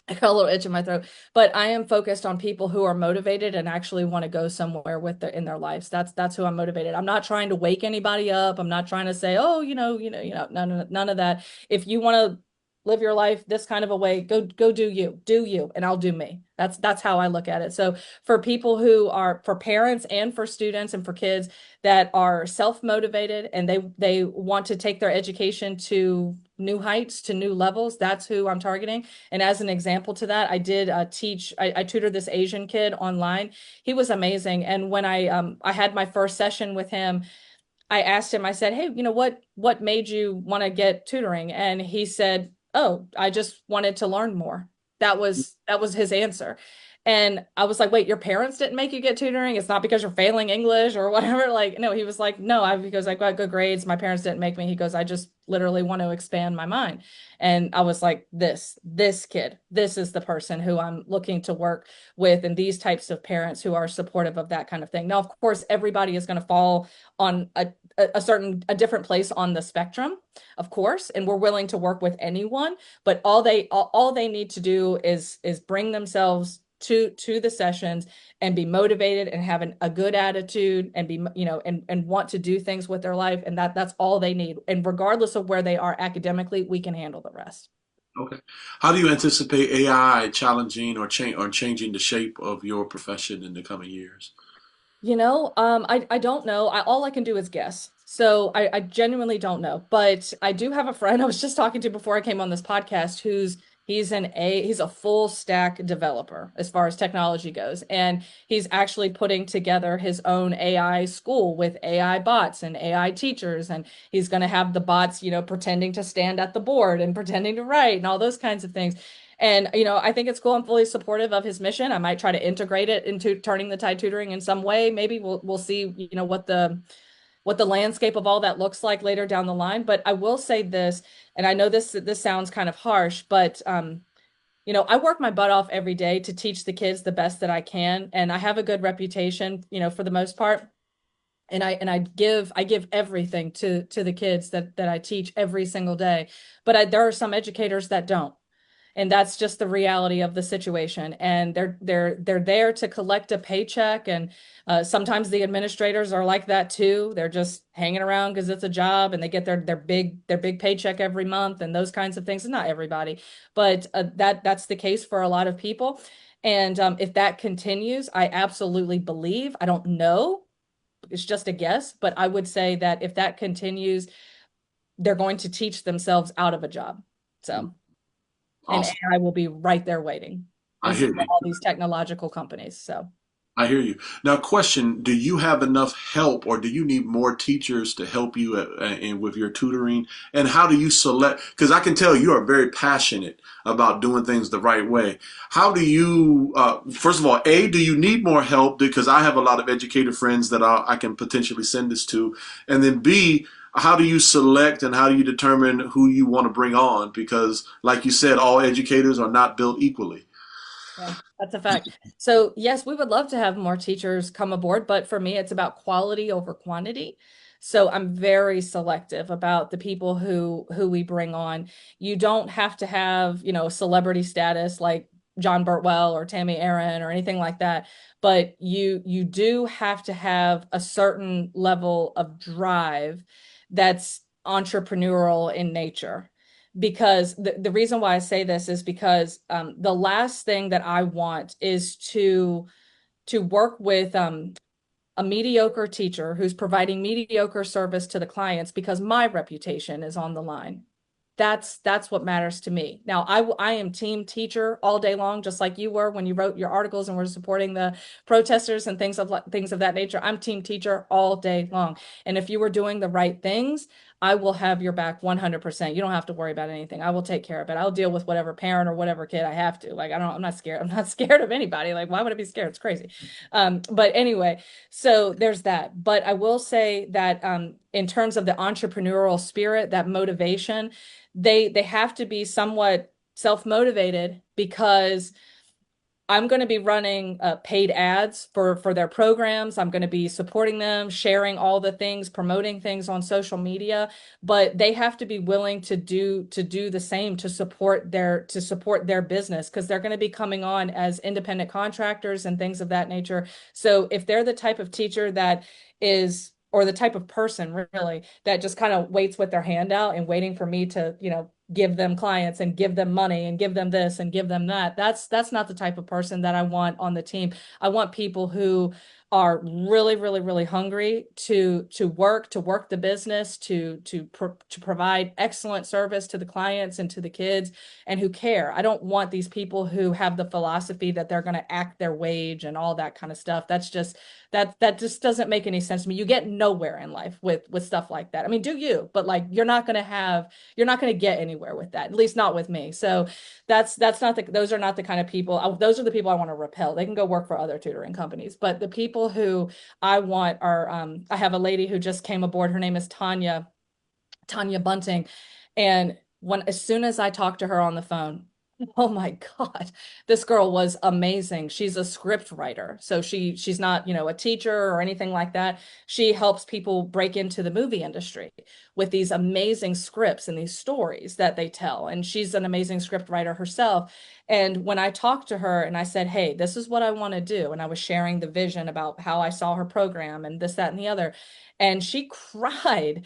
I got a little itch in my throat, but I am focused on people who are motivated and actually want to go somewhere with in their lives. That's who I'm motivated. I'm not trying to wake anybody up. I'm not trying to say, oh, none of that. If you want to live your life this kind of a way, go do you, and I'll do me. That's how I look at it. So for people who are for parents and for students and for kids that are self-motivated and they want to take their education to new heights, to new levels, that's who I'm targeting. And as an example to that, I did I tutored this Asian kid online. He was amazing. And when I had my first session with him, I asked him, I said, hey, what made you want to get tutoring? And he said, oh, I just wanted to learn more. That was his answer. And I was like, wait, your parents didn't make you get tutoring? It's not because you're failing English or whatever. Like, no, he was like, no, he goes, I got good grades. My parents didn't make me. He goes, I just literally want to expand my mind. And I was like, this kid, this is the person who I'm looking to work with, and these types of parents who are supportive of that kind of thing. Now, of course, everybody is going to fall on a different place on the spectrum, of course, and we're willing to work with anyone, but all they need to do is bring themselves to the sessions and be motivated and have a good attitude and be and want to do things with their life, and that's all they need, and regardless of where they are academically, we can handle the rest. Okay. How do you anticipate AI challenging or changing the shape of your profession in the coming years? I don't know. All I can do is guess. So I genuinely don't know. But I do have a friend I was just talking to before I came on this podcast he's a full stack developer as far as technology goes. And he's actually putting together his own AI school with AI bots and AI teachers. And he's going to have the bots, pretending to stand at the board and pretending to write and all those kinds of things. And, I think it's cool. I'm fully supportive of his mission. I might try to integrate it into Turning the Tide Tutoring in some way. Maybe we'll see, what the landscape of all that looks like later down the line. But I will say this, and I know this sounds kind of harsh, but I work my butt off every day to teach the kids the best that I can, and I have a good reputation, for the most part. And I give everything to the kids that I teach every single day. But there are some educators that don't. And that's just the reality of the situation. And they're there to collect a paycheck. And sometimes the administrators are like that too. They're just hanging around because it's a job and they get their big paycheck every month and those kinds of things. And not everybody, but that's the case for a lot of people. And if that continues, I absolutely believe, I don't know, it's just a guess, but I would say that if that continues, they're going to teach themselves out of a job. So, and Awesome. AI will be right there waiting I hear instead of you. all these technological companies. So, I hear you. Now, question, do you have enough help or do you need more teachers to help you with your tutoring? And how do you select? Because I can tell you are very passionate about doing things the right way. How do you, first of all, A, do you need more help? Because I have a lot of educator friends that I can potentially send this to. And then B, how do you select and how do you determine who you want to bring on? Because, like you said, all educators are not built equally. yeah, that's a fact. So, yes, we would love to have more teachers come aboard, but for me, it's about quality over quantity. So I'm very selective about the people who we bring on. You don't have to have, celebrity status like John Burtwell or Tammy Aaron or anything like that, but you do have to have a certain level of drive that's entrepreneurial in nature, because the reason why I say this is because the last thing that I want is to work with a mediocre teacher who's providing mediocre service to the clients because my reputation is on the line. That's what matters to me. Now, I am team teacher all day long, just like you were when you wrote your articles and were supporting the protesters and things of that nature. I'm team teacher all day long. And if you were doing the right things, I will have your back 100%. You don't have to worry about anything. I will take care of it. I'll deal with whatever parent or whatever kid I have to. Like, I'm not scared. I'm not scared of anybody. Like, why would I be scared? It's crazy. But anyway, so there's that. But I will say that in terms of the entrepreneurial spirit, that motivation, they have to be somewhat self-motivated, because I'm going to be running paid ads for their programs. I'm going to be supporting them, sharing all the things, promoting things on social media, but they have to be willing to do the same to support their business, because they're going to be coming on as independent contractors and things of that nature. So if they're the type of teacher that is, or the type of person really that just kind of waits with their hand out and waiting for me to, give them clients and give them money and give them this and give them that. That's not the type of person that I want on the team. I want people who are really, really, really hungry to work the business, to provide excellent service to the clients and to the kids, and who care. I don't want these people who have the philosophy that they're going to act their wage and all that kind of stuff. That just doesn't make any sense to me. You get nowhere in life with stuff like that. I mean, do you? But like, you're not going to get anywhere with that, at least not with me. So those are not the kind of people. Those are the people I want to repel. They can go work for other tutoring companies, but the people who I want are, I have a lady who just came aboard. Her name is Tanya Bunting. And as soon as I talked to her on the phone, oh my God, this girl was amazing. She's a script writer. So she's not, a teacher or anything like that. She helps people break into the movie industry with these amazing scripts and these stories that they tell. And she's an amazing script writer herself. And when I talked to her and I said, hey, this is what I want to do, and I was sharing the vision about how I saw her program and this, that, and the other, and she cried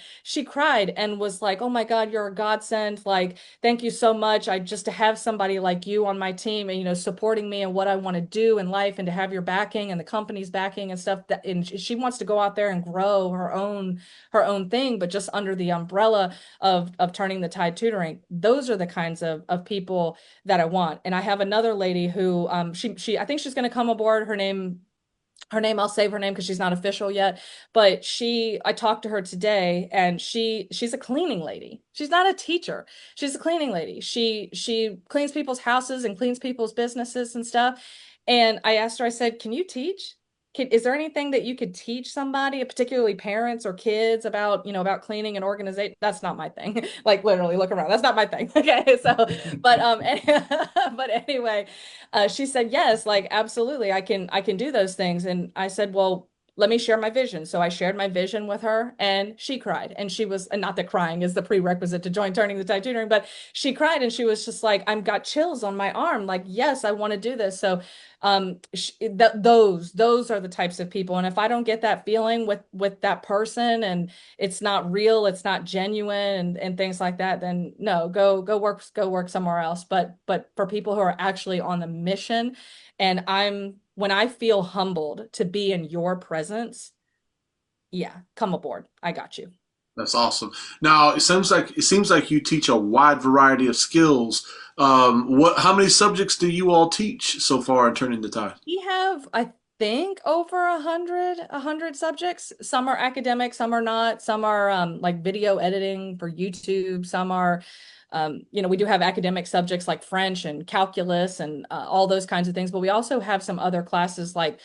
and was like, oh my God, you're a godsend. Like, thank you so much. I just, to have somebody like you on my team and, supporting me and what I want to do in life, and to have your backing and the company's backing and stuff, and she wants to go out there and grow her own thing, but just under the umbrella of Turning the Tide Tutoring. Those are the kinds of people that I want. And I have another lady who, I think she's going to come aboard. Her name, I'll save her name because she's not official yet, but I talked to her today, and she's a cleaning lady. She's not a teacher. She's a cleaning lady. She cleans people's houses and cleans people's businesses and stuff. And I asked her, I said, can you teach? Is there anything that you could teach somebody, particularly parents or kids, about cleaning and organization? That's not my thing. Like, literally, look around. That's not my thing. Okay, so, but but anyway, she said yes, like absolutely, I can do those things. And I said, well, let me share my vision. So I shared my vision with her and she cried. And she was, and not that crying is the prerequisite to join Turning the Tide Tutoring, but she cried and she was just like, I've got chills on my arm. Like, yes, I want to do this. So those are the types of people. And if I don't get that feeling with that person and it's not real, it's not genuine and things like that, then no, go work somewhere else. But for people who are actually on the mission, and when I feel humbled to be in your presence, yeah, come aboard. I got you. That's awesome. Now it seems like you teach a wide variety of skills. How many subjects do you all teach so far in Turning the Tide? We have, I think, over a hundred subjects. Some are academic, some are not. Some are like video editing for YouTube. Some are, we do have academic subjects like French and calculus and all those kinds of things. But we also have some other classes like,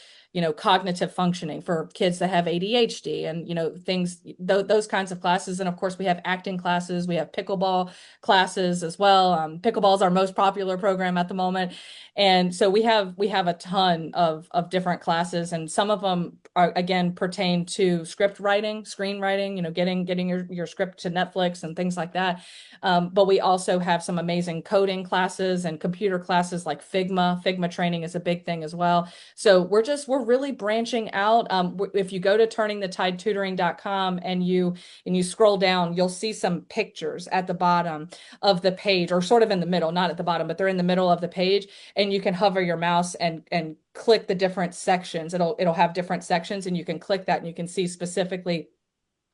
cognitive functioning for kids that have ADHD and, things, those kinds of classes. And of course, we have acting classes. We have pickleball classes as well. Pickleball is our most popular program at the moment. And so we have a ton of different classes, and some of them are again pertain to script writing, screenwriting, getting your script to Netflix and things like that. But we also have some amazing coding classes and computer classes like Figma. Figma training is a big thing as well. So we're really branching out. If you go to turningthetidetutoring.com and you scroll down, you'll see some pictures at the bottom of the page, or sort of in the middle, not at the bottom, but they're in the middle of the page, and you can hover your mouse and click the different sections. It'll have different sections, and you can click that and you can see specifically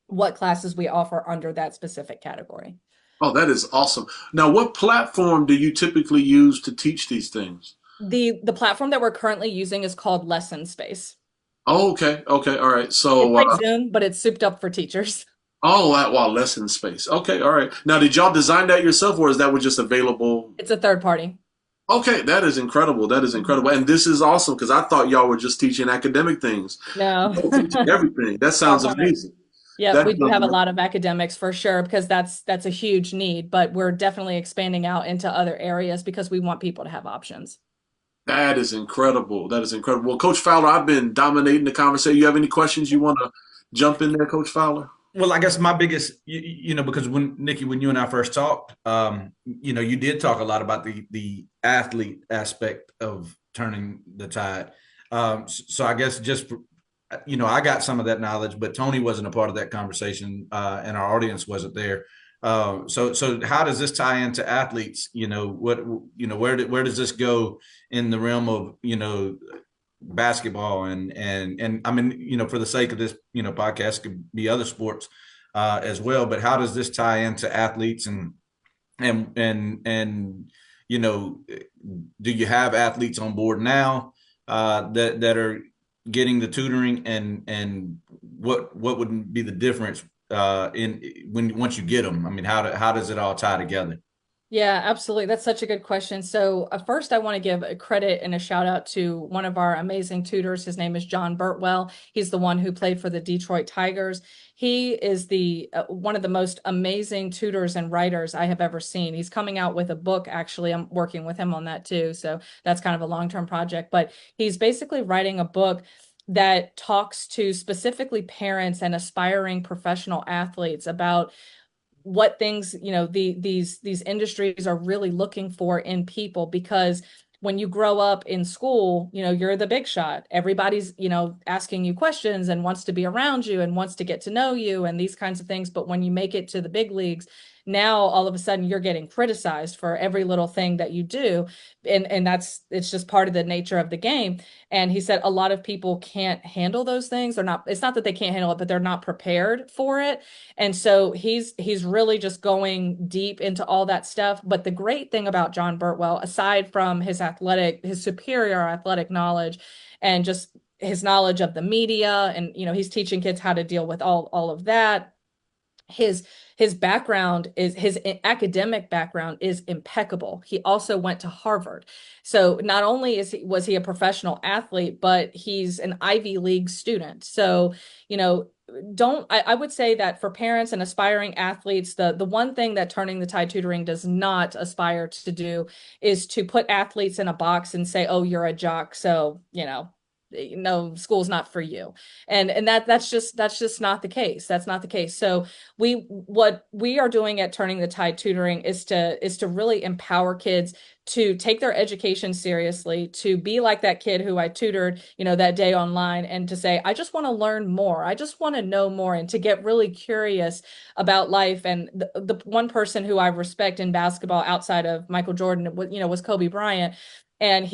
what classes we offer under that specific category. Oh, that is awesome. Now, what platform do you typically use to teach these things? The platform that we're currently using is called Lesson Space. Oh, okay, okay, all right. It's So, like Zoom, but it's souped up for teachers. oh, wow, lesson space. Okay, all right. Now, did y'all design that yourself, or is that was just available? It's a third party. Okay, that is incredible. That is incredible, and this is awesome because I thought y'all were just teaching academic things. No. Y'all teaching everything. That All sounds comers. amazing. Yep, That we do have a sounds lot of academics for sure because that's a huge need, but we're definitely expanding out into other areas because we want people to have options. That is incredible. That is incredible. Well, Coach Fowler, I've been dominating the conversation. You have any questions you want to jump in there, Coach Fowler? Well, I guess my biggest, because when Nikki, when you and I first talked, you did talk a lot about the athlete aspect of turning the tide. So I guess I got some of that knowledge, but Tony wasn't a part of that conversation, and our audience wasn't there. So how does this tie into athletes? Where does this go in the realm of basketball and I mean, for the sake of this, podcast could be other sports as well, but how does this tie into athletes and do you have athletes on board now that are getting the tutoring and what would be the difference in when once you get them? I mean, how does it all tie together? Yeah, absolutely. That's such a good question. So, first, I want to give a credit and a shout out to one of our amazing tutors. His name is John Burtwell. He's the one who played for the Detroit Tigers. He is the one of the most amazing tutors and writers I have ever seen. He's coming out with a book, actually. I'm working with him on that too. So, that's kind of a long-term project, but he's basically writing a book that talks to specifically parents and aspiring professional athletes about what things these industries are really looking for in people, because when you grow up in school, you're the big shot. Everybody's asking you questions and wants to be around you and wants to get to know you and these kinds of things. But when you make it to the big leagues, now all of a sudden you're getting criticized for every little thing that you do, and it's just part of the nature of the game. And he said a lot of people can't handle those things. It's not that they can't handle it, but they're not prepared for it. And so he's really just going deep into all that stuff. But the great thing about John Burtwell, aside from his superior athletic knowledge and just his knowledge of the media, and he's teaching kids how to deal with all of that, his background is his academic background is impeccable. He also went to Harvard. So not only was he a professional athlete, but he's an Ivy League student. So, I would say that for parents and aspiring athletes, the one thing that Turning the Tide Tutoring does not aspire to do is to put athletes in a box and say, oh, you're a jock, so, no, school's not for you. And that's just not the case. That's not the case. So what we are doing at Turning the Tide Tutoring is to really empower kids to take their education seriously, to be like that kid who I tutored, that day online, and to say, I just want to learn more. I just want to know more, and to get really curious about life. And the one person who I respect in basketball outside of Michael Jordan, was Kobe Bryant. And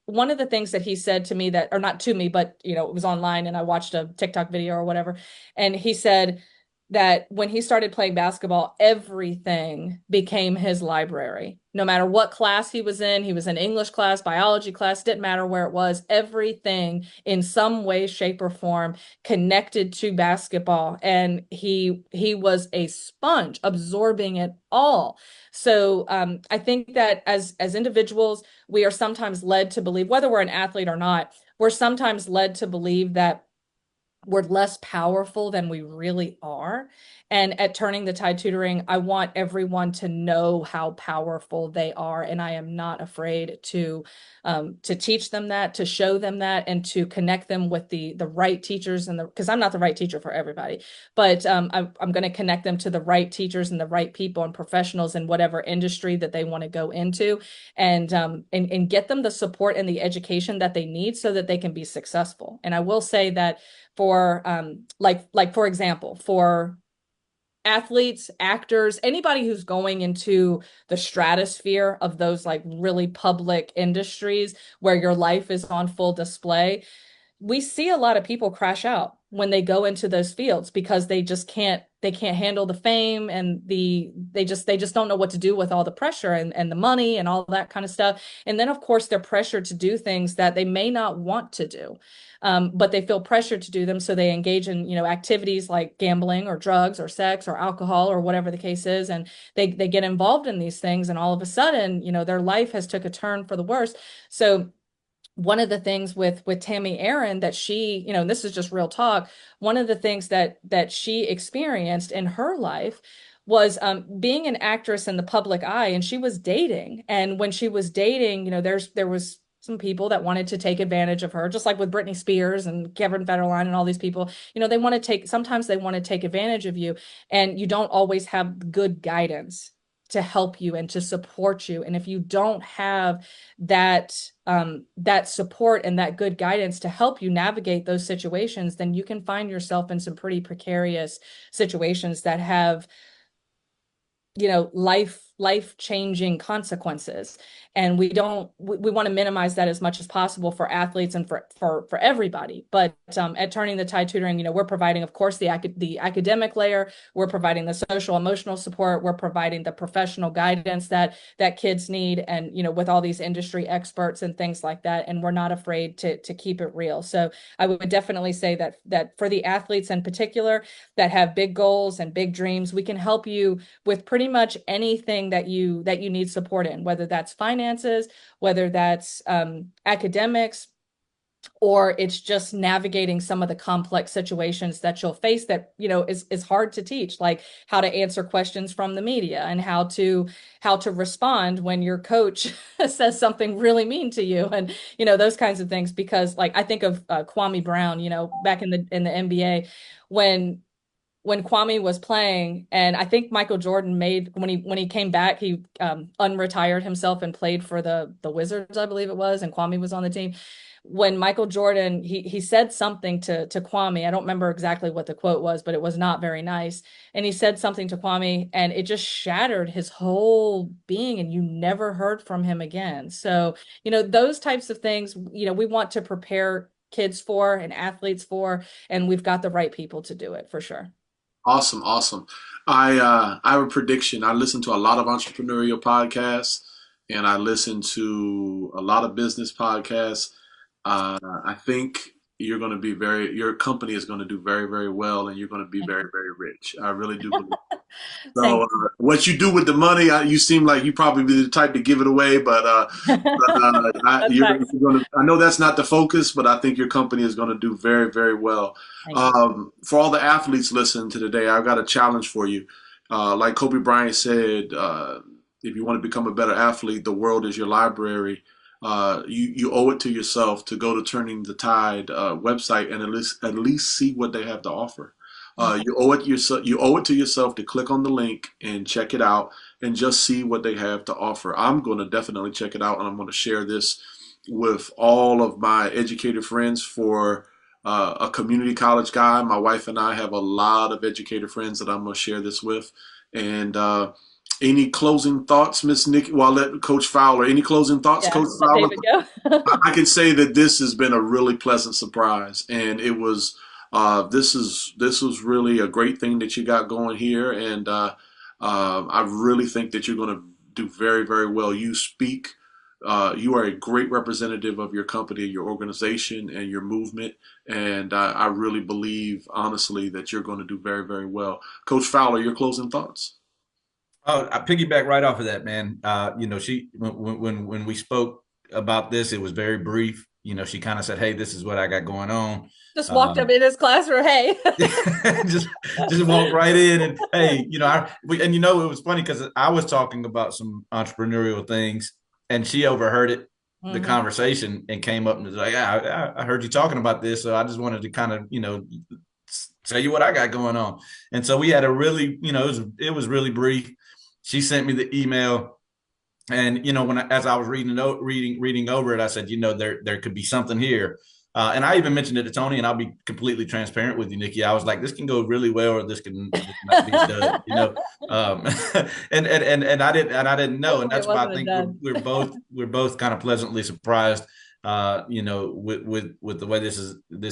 one of the things that he said to me, that, or not to me, but it was online and I watched a TikTok video or whatever. And he said that when he started playing basketball, everything became his library. No matter what class he was in English class, biology class, didn't matter where it was, everything in some way, shape, or form connected to basketball. And he was a sponge, absorbing it all. So I think that as individuals, we are sometimes led to believe, whether we're an athlete or not, we're sometimes led to believe that we're less powerful than we really are. And at Turning the Tide Tutoring, I want everyone to know how powerful they are. And I am not afraid to teach them that, to show them that, and to connect them with the right teachers, and because I'm not the right teacher for everybody, but I'm going to connect them to the right teachers and the right people and professionals in whatever industry that they want to go into, and get them the support and the education that they need so that they can be successful. And I will say that for like for example, for athletes, actors, anybody who's going into the stratosphere of those like really public industries where your life is on full display, we see a lot of people crash out when they go into those fields because they can't handle the fame, and they just don't know what to do with all the pressure and the money and all that kind of stuff. And then of course they're pressured to do things that they may not want to do. But they feel pressured to do them, so they engage in activities like gambling or drugs or sex or alcohol or whatever the case is, and they get involved in these things, and all of a sudden their life has took a turn for the worse. So one of the things with Tammy Aaron that she, and this is just real talk, one of the things that she experienced in her life was being an actress in the public eye, and she was dating. And when she was dating, there was some people that wanted to take advantage of her, just like with Britney Spears and Kevin Federline and all these people. Sometimes they want to take advantage of you, and you don't always have good guidance to help you and to support you. And if you don't have that support and that good guidance to help you navigate those situations, then you can find yourself in some pretty precarious situations that have life changing consequences. And we want to minimize that as much as possible for athletes and for everybody. But at Turning the Tide Tutoring, we're providing, of course, the academic layer. We're providing the social emotional support. We're providing the professional guidance that kids need, and with all these industry experts and things like that. And we're not afraid to keep it real. So I would definitely say that for the athletes in particular that have big goals and big dreams, we can help you with pretty much anything that you need support in, whether that's finances, whether that's academics, or it's just navigating some of the complex situations that you'll face that is hard to teach, like how to answer questions from the media and how to respond when your coach says something really mean to you, and those kinds of things. Because like I think of Kwame Brown, back in the NBA, when Kwame was playing, and I think Michael Jordan made, when he came back, he unretired himself and played for the Wizards, I believe it was, and Kwame was on the team. When Michael Jordan, he said something to Kwame. I don't remember exactly what the quote was, but it was not very nice. And he said something to Kwame, and it just shattered his whole being, and you never heard from him again. So, those types of things, we want to prepare kids for and athletes for, and we've got the right people to do it for sure. Awesome, awesome. I have a prediction. I listen to a lot of entrepreneurial podcasts, and I listen to a lot of business podcasts. I think your company is going to do very, very well, and you're going to be very, very rich. I really do believe. So, Thank what you do with the money, you seem like you probably be the type to give it away, but That's nice. I know that's not the focus, but I think your company is going to do very, very well. Thank you. For all the athletes listening to today, I've got a challenge for you. Like Kobe Bryant said, if you want to become a better athlete, the world is your library. you owe it to yourself to go to Turning the Tide website and at least see what they have to offer. You owe it to yourself to click on the link and check it out and just see what they have to offer. I'm going to definitely check it out, and I'm going to share this with all of my educator friends. For a community college guy, my wife and I have a lot of educator friends that I'm going to share this with. And any closing thoughts, Miss Nikki? Well, I'll let Coach Fowler. Any closing thoughts, Yeah, Coach let Fowler? David go. I can say that this has been a really pleasant surprise, and it was this was really a great thing that you got going here, and I really think that you're going to do very, very well. You are a great representative of your company, your organization, and your movement, and I really believe, honestly, that you're going to do very, very well. Coach Fowler, your closing thoughts? Oh, I piggyback right off of that, man. She when we spoke about this, it was very brief. She kind of said, "Hey, this is what I got going on." Just walked up Um, in his classroom. Hey. just just walk right in and hey, it was funny because I was talking about some entrepreneurial things and she overheard it, the Mhm. conversation, and came up and was like, yeah, I heard you talking about this, so I just wanted to kind of tell you what I got going on. And so we had a really, it was really brief. She sent me the email. And as I was reading over it, I said, there could be something here. And I even mentioned it to Tony, and I'll be completely transparent with you, Nikki. I was like, this can go really well, or this can not be a dud, and I didn't know, and Hopefully it that's why I wasn't a think dud. we're both kind of pleasantly surprised, with the way this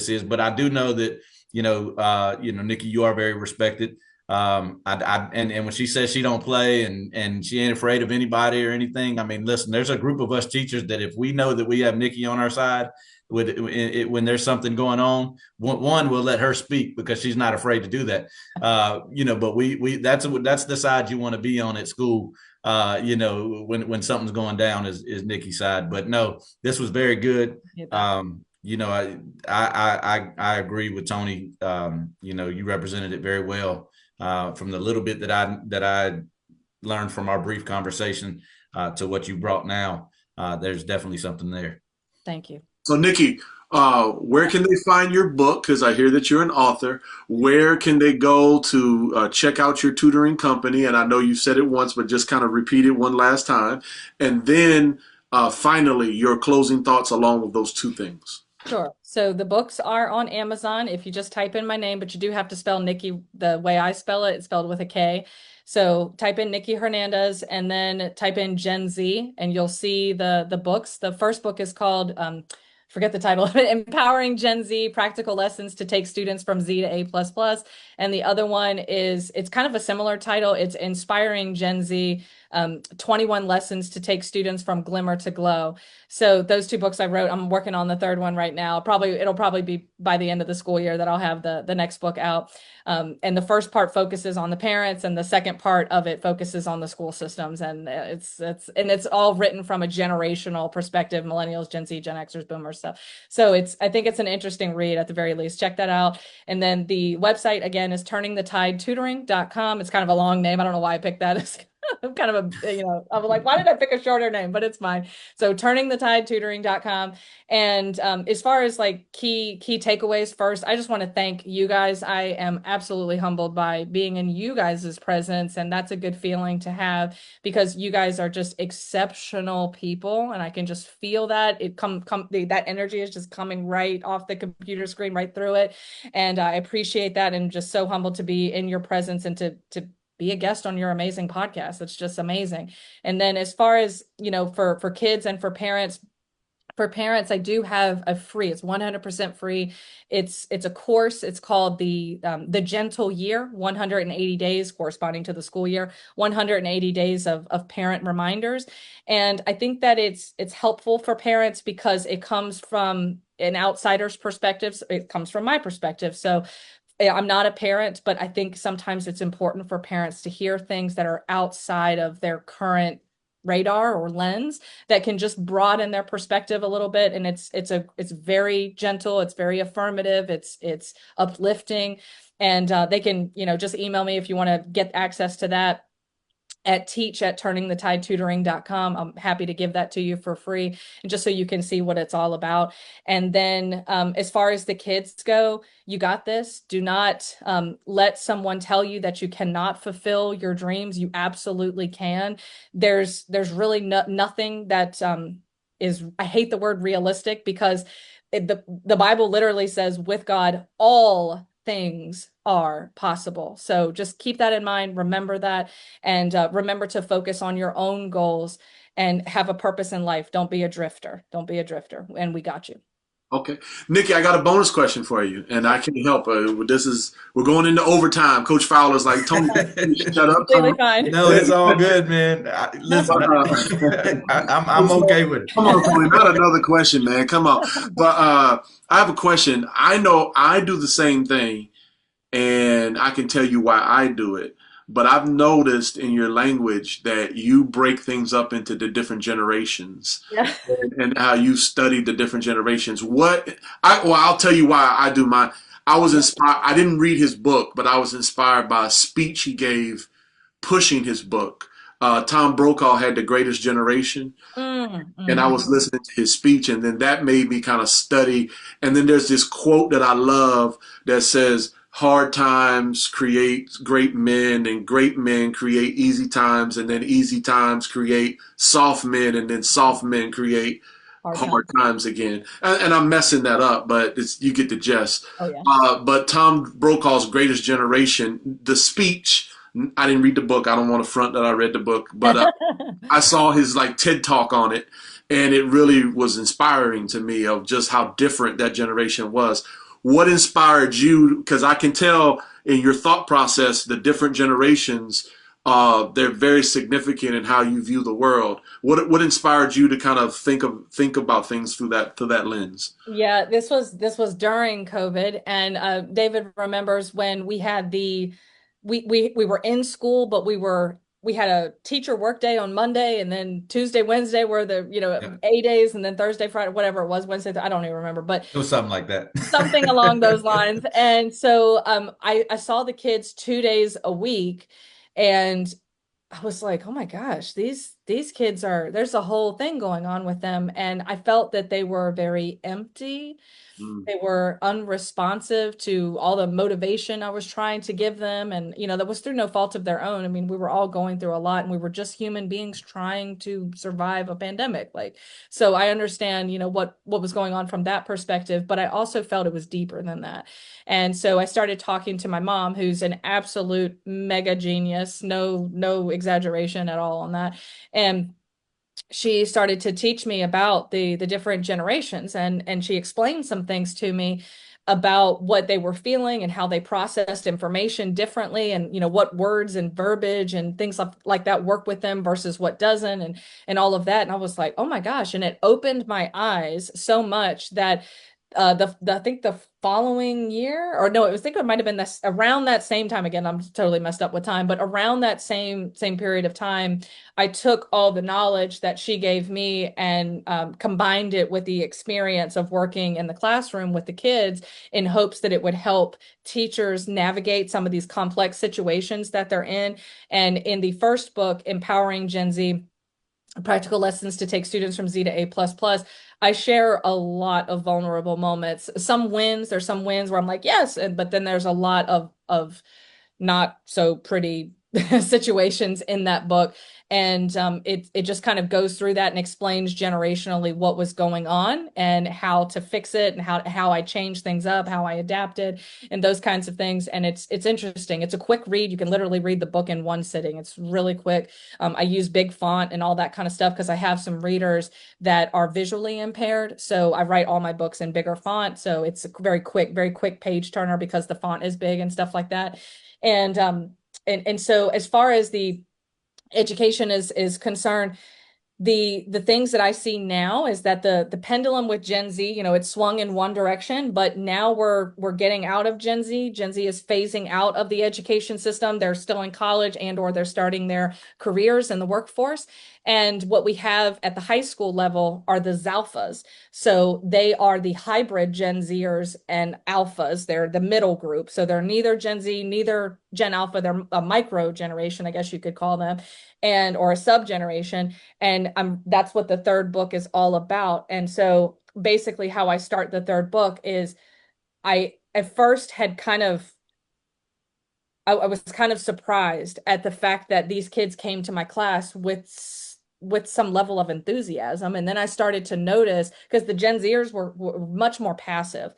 is. But I do know that Nikki, you are very respected. And when she says she don't play and she ain't afraid of anybody or anything, I mean, listen, there's a group of us teachers that if we know that we have Nikki on our side, when there's something going on, one will let her speak because she's not afraid to do that. But we that's the side you want to be on at school. When something's going down is Nikki's side. But no, this was very good. I agree with Tony. You represented it very well. From the little bit that I learned from our brief conversation to what you brought now, there's definitely something there. Thank you. So, Nikki, where can they find your book? Because I hear that you're an author. Where can they go to check out your tutoring company? And I know you said it once, but just kind of repeat it one last time. And then finally, your closing thoughts along with those two things. Sure. So the books are on Amazon if you just type in my name, but you do have to spell Nikki the way I spell it. It's spelled with a K. So type in Knikki Hernandez and then type in Gen Z and you'll see the books. The first book is called forget the title of it, Empowering Gen Z, Practical Lessons to Take Students from Z to A++. And the other one it's kind of a similar title. It's Inspiring Gen Z, 21 Lessons to Take Students from Glimmer to Glow. So those two books I wrote, I'm working on the third one right now. It'll probably be by the end of the school year that I'll have the next book out. And the first part focuses on the parents, and the second part of it focuses on the school systems. And it's all written from a generational perspective: millennials, Gen Z, Gen Xers, Boomers stuff. So I think it's an interesting read at the very least. Check that out. And then the website again is turningtide tutoring.com. It's kind of a long name. I don't know why I picked that. I'm kind of I was like, why did I pick a shorter name? But it's fine. So turningtide tutoring.com. And as far as like key takeaways, first, I just want to thank you guys. I am absolutely humbled by being in you guys' presence. And that's a good feeling to have because you guys are just exceptional people. And I can just feel that that energy is just coming right off the computer screen, right through it. And I appreciate that. And just so humbled to be in your presence and to be a guest on your amazing podcast. It's just amazing. And then as far as, for kids and for parents, I do have a free, it's 100% free. It's a course. It's called the Gentle Year, 180 days corresponding to the school year, 180 days of parent reminders. And I think that it's helpful for parents because it comes from an outsider's perspective. It comes from my perspective. So I'm not a parent, but I think sometimes it's important for parents to hear things that are outside of their current radar or lens that can just broaden their perspective a little bit. And it's very gentle, it's very affirmative, it's uplifting. And they can, just email me if you want to get access to that. at teach@turningthetidetutoring.com. I'm happy to give that to you for free, and just so you can see what it's all about. And then as far as the kids go, you got this. Do not let someone tell you that you cannot fulfill your dreams. You absolutely can. There's really nothing that is, I hate the word realistic, because the Bible literally says with God, all things are possible. So just keep that in mind. Remember that, and remember to focus on your own goals and have a purpose in life. Don't be a drifter. Don't be a drifter. And we got you. Okay, Nikki, I got a bonus question for you, and I can't help. We're going into overtime. Coach Fowler's like, Tony, shut up, Completely Tony. fine. No, it's all good, man. Listen, I'm okay with it. Come on, Tony, not another question, man. Come on. But I have a question. I know I do the same thing, and I can tell you why I do it. But I've noticed in your language that you break things up into the different generations, Yeah. and how you studied the different generations. I'll tell you why I do mine. I was inspired. I didn't read his book, but I was inspired by a speech he gave pushing his book. Tom Brokaw had The Greatest Generation, and I was Mhm. listening to his speech, and then that made me kind of study. And then there's this quote that I love that says, "Hard times create great men, and great men create easy times, and then easy times create soft men, and then soft men create Hard hard time. times again." And I'm messing that up, but you get the gist. Oh, yeah. But Tom Brokaw's Greatest Generation, the speech. I didn't read the book. I don't want to front that I read the book, but I saw his like TED talk on it, and it really was inspiring to me of just how different that generation was. What inspired you? Because I can tell in your thought process, the different generations, they're very significant in how you view the world. What inspired you to kind of think about things through that lens? Yeah, this was during COVID, and David remembers when we had we were in school, but we had a teacher work day on Monday, and then Tuesday, Wednesday were the Yeah, A days, and then Thursday, Friday, whatever it was, Wednesday, I don't even remember, but it was something like that. something along those lines. And so I saw the kids 2 days a week, and I was like, oh my gosh, these kids there's a whole thing going on with them. And I felt that they were very empty. Mm, They were unresponsive to all the motivation I was trying to give them. And, that was through no fault of their own. I mean, we were all going through a lot, and we were just human beings trying to survive a pandemic. Like, so I understand, what was going on from that perspective, but I also felt it was deeper than that. And so I started talking to my mom, who's an absolute mega genius, no exaggeration at all on that. And she started to teach me about the different generations, and she explained some things to me about what they were feeling and how they processed information differently, and what words and verbiage and things like that work with them versus what doesn't, and all of that. And I was like, oh my gosh. And it opened my eyes so much that I think the following year, or no, I think it might have been this around that same time. Again, I'm totally messed up with time, but around that same period of time, I took all the knowledge that she gave me and combined it with the experience of working in the classroom with the kids, in hopes that it would help teachers navigate some of these complex situations that they're in. And in the first book, Empowering Gen Z, Practical Lessons to Take Students from Z to A++, I share a lot of vulnerable moments. There's some wins where I'm like, yes, but then there's a lot of not so pretty situations in that book. And it just kind of goes through that and explains generationally what was going on and how to fix it, and how I changed things up, how I adapted, and those kinds of things. And it's interesting. It's a quick read. You can literally read the book in one sitting. It's really quick. I use big font and all that kind of stuff because I have some readers that are visually impaired. So I write all my books in bigger font. So it's a very quick page turner because the font is big and stuff like that. And so as far as the education is concerned, the things that I see now is that the pendulum with Gen Z, it's swung in one direction, but now we're getting out of Gen Z. Gen Z is phasing out of the education system. They're still in college, and or they're starting their careers in the workforce. And what we have at the high school level are the Zalphas. So they are the hybrid Gen Zers and Alphas. They're the middle group. So they're neither Gen Z, neither Gen Alpha, they're a micro generation, I guess you could call them, and or a sub generation. And that's what the third book is all about. And so basically, how I start the third book is I at first had I was kind of surprised at the fact that these kids came to my class with some level of enthusiasm. And then I started to notice because the Gen Zers were much more passive.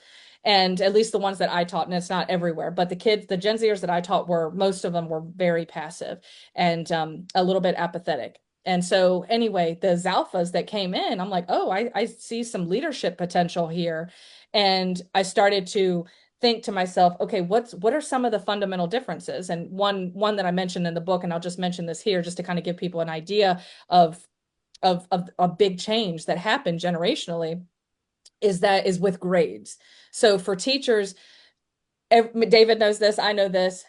And at least the ones that I taught, and it's not everywhere, but the Gen Zers that I taught most of them were very passive and a little bit apathetic. And so anyway, the Zalphas that came in, I'm like, oh, I see some leadership potential here. And I started to think to myself, okay, what are some of the fundamental differences? And one that I mentioned in the book, and I'll just mention this here just to kind of give people an idea of a big change that happened generationally, is with grades. So for teachers, David knows this, I know this,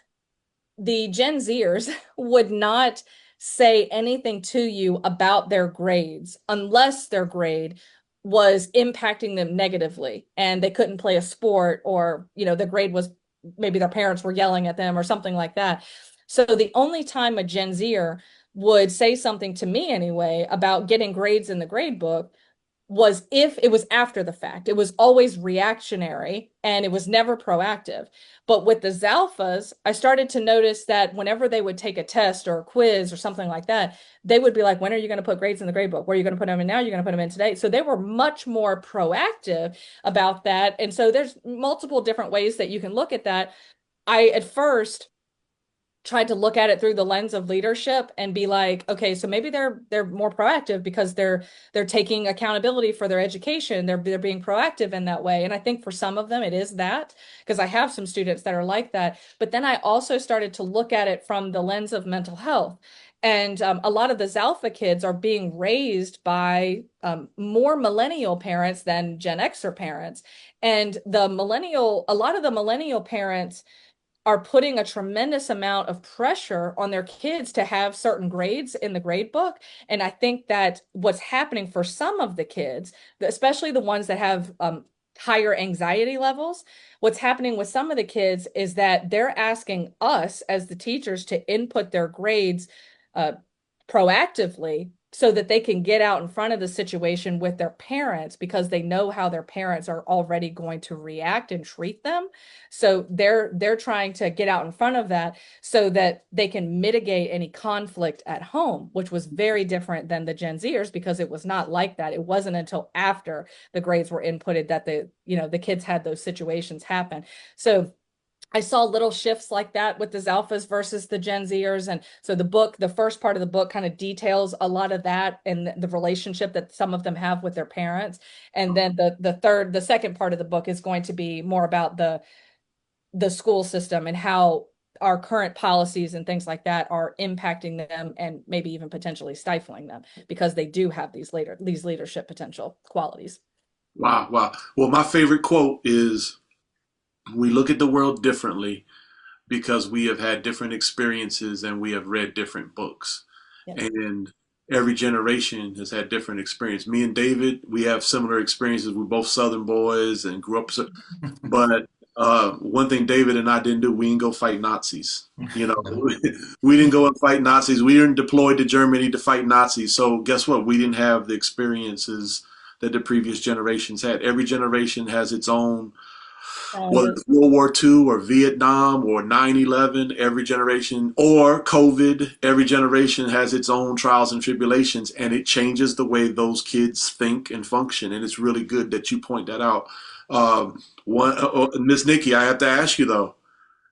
the Gen Zers would not say anything to you about their grades unless their grade was impacting them negatively and they couldn't play a sport, or the grade was, maybe their parents were yelling at them or something like that. So the only time a Gen Zer would say something to me anyway about getting grades in the grade book was if it was after the fact. It was always reactionary and it was never proactive. But with the Zalphas, I started to notice that whenever they would take a test or a quiz or something like that, they would be like, when are you going to put grades in the grade book? Where are you going to put them in now? You're going to put them in today. So they were much more proactive about that. And so there's multiple different ways that you can look at that. I at first tried to look at it through the lens of leadership and be like, okay, so maybe they're more proactive because they're taking accountability for their education. They're being proactive in that way. And I think for some of them it is that, because I have some students that are like that. But then I also started to look at it from the lens of mental health. And a lot of the Zalpha kids are being raised by more millennial parents than Gen Xer parents. And a lot of the millennial parents are putting a tremendous amount of pressure on their kids to have certain grades in the grade book. And I think that what's happening for some of the kids, especially the ones that have higher anxiety levels, what's happening with some of the kids is that they're asking us as the teachers to input their grades uh, proactively so that they can get out in front of the situation with their parents because they know how their parents are already going to react and treat them. So they're trying to get out in front of that so that they can mitigate any conflict at home, which was very different than the Gen Zers because it was not like that. It wasn't until after the grades were inputted that the kids had those situations happen. So I saw little shifts like that with the Zalphas versus the Gen Zers. And so the first part of the book kind of details a lot of that and the relationship that some of them have with their parents. And then the second part of the book is going to be more about the school system and how our current policies and things like that are impacting them and maybe even potentially stifling them because they do have these leadership potential qualities. Wow, wow. Well, my favorite quote is, we look at the world differently because we have had different experiences and we have read different books. Yes. And every generation has had different experience. Me and David, we have similar experiences. We're both Southern boys and grew up. But one thing David and I didn't do, we didn't go fight Nazis. You know, No. we didn't go and fight Nazis. We weren't deployed to Germany to fight Nazis. So guess what? We didn't have the experiences that the previous generations had. Every generation has its own, whether it's World War II or Vietnam or 9/11, every generation, or COVID, every generation has its own trials and tribulations, and it changes the way those kids think and function. And it's really good that you point that out. Miss Knikki, I have to ask you though,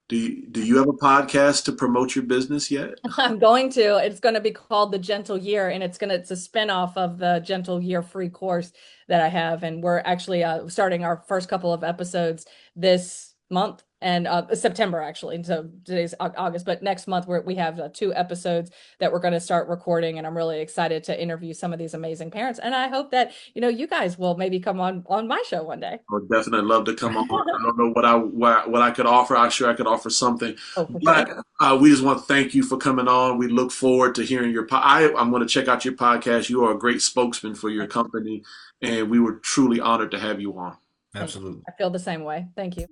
do you have a podcast to promote your business yet? I'm going to. It's going to be called The Gentle Year, and it's a spinoff of the Gentle Year free course that I have. And we're actually starting our first couple of episodes this month and September actually. And so today's August, but next month we have 2 episodes that we're going to start recording, and I'm really excited to interview some of these amazing parents. And I hope that you guys will maybe come on my show one day. I would definitely love to come on. I don't know what I could offer. I'm sure I could offer something, Oh, for but sure. we just want to thank you for coming on. We look forward to hearing your. I'm going to check out your podcast. You are a great spokesman for your company, and we were truly honored to have you on. Thank you. Absolutely. I feel the same way. Thank you.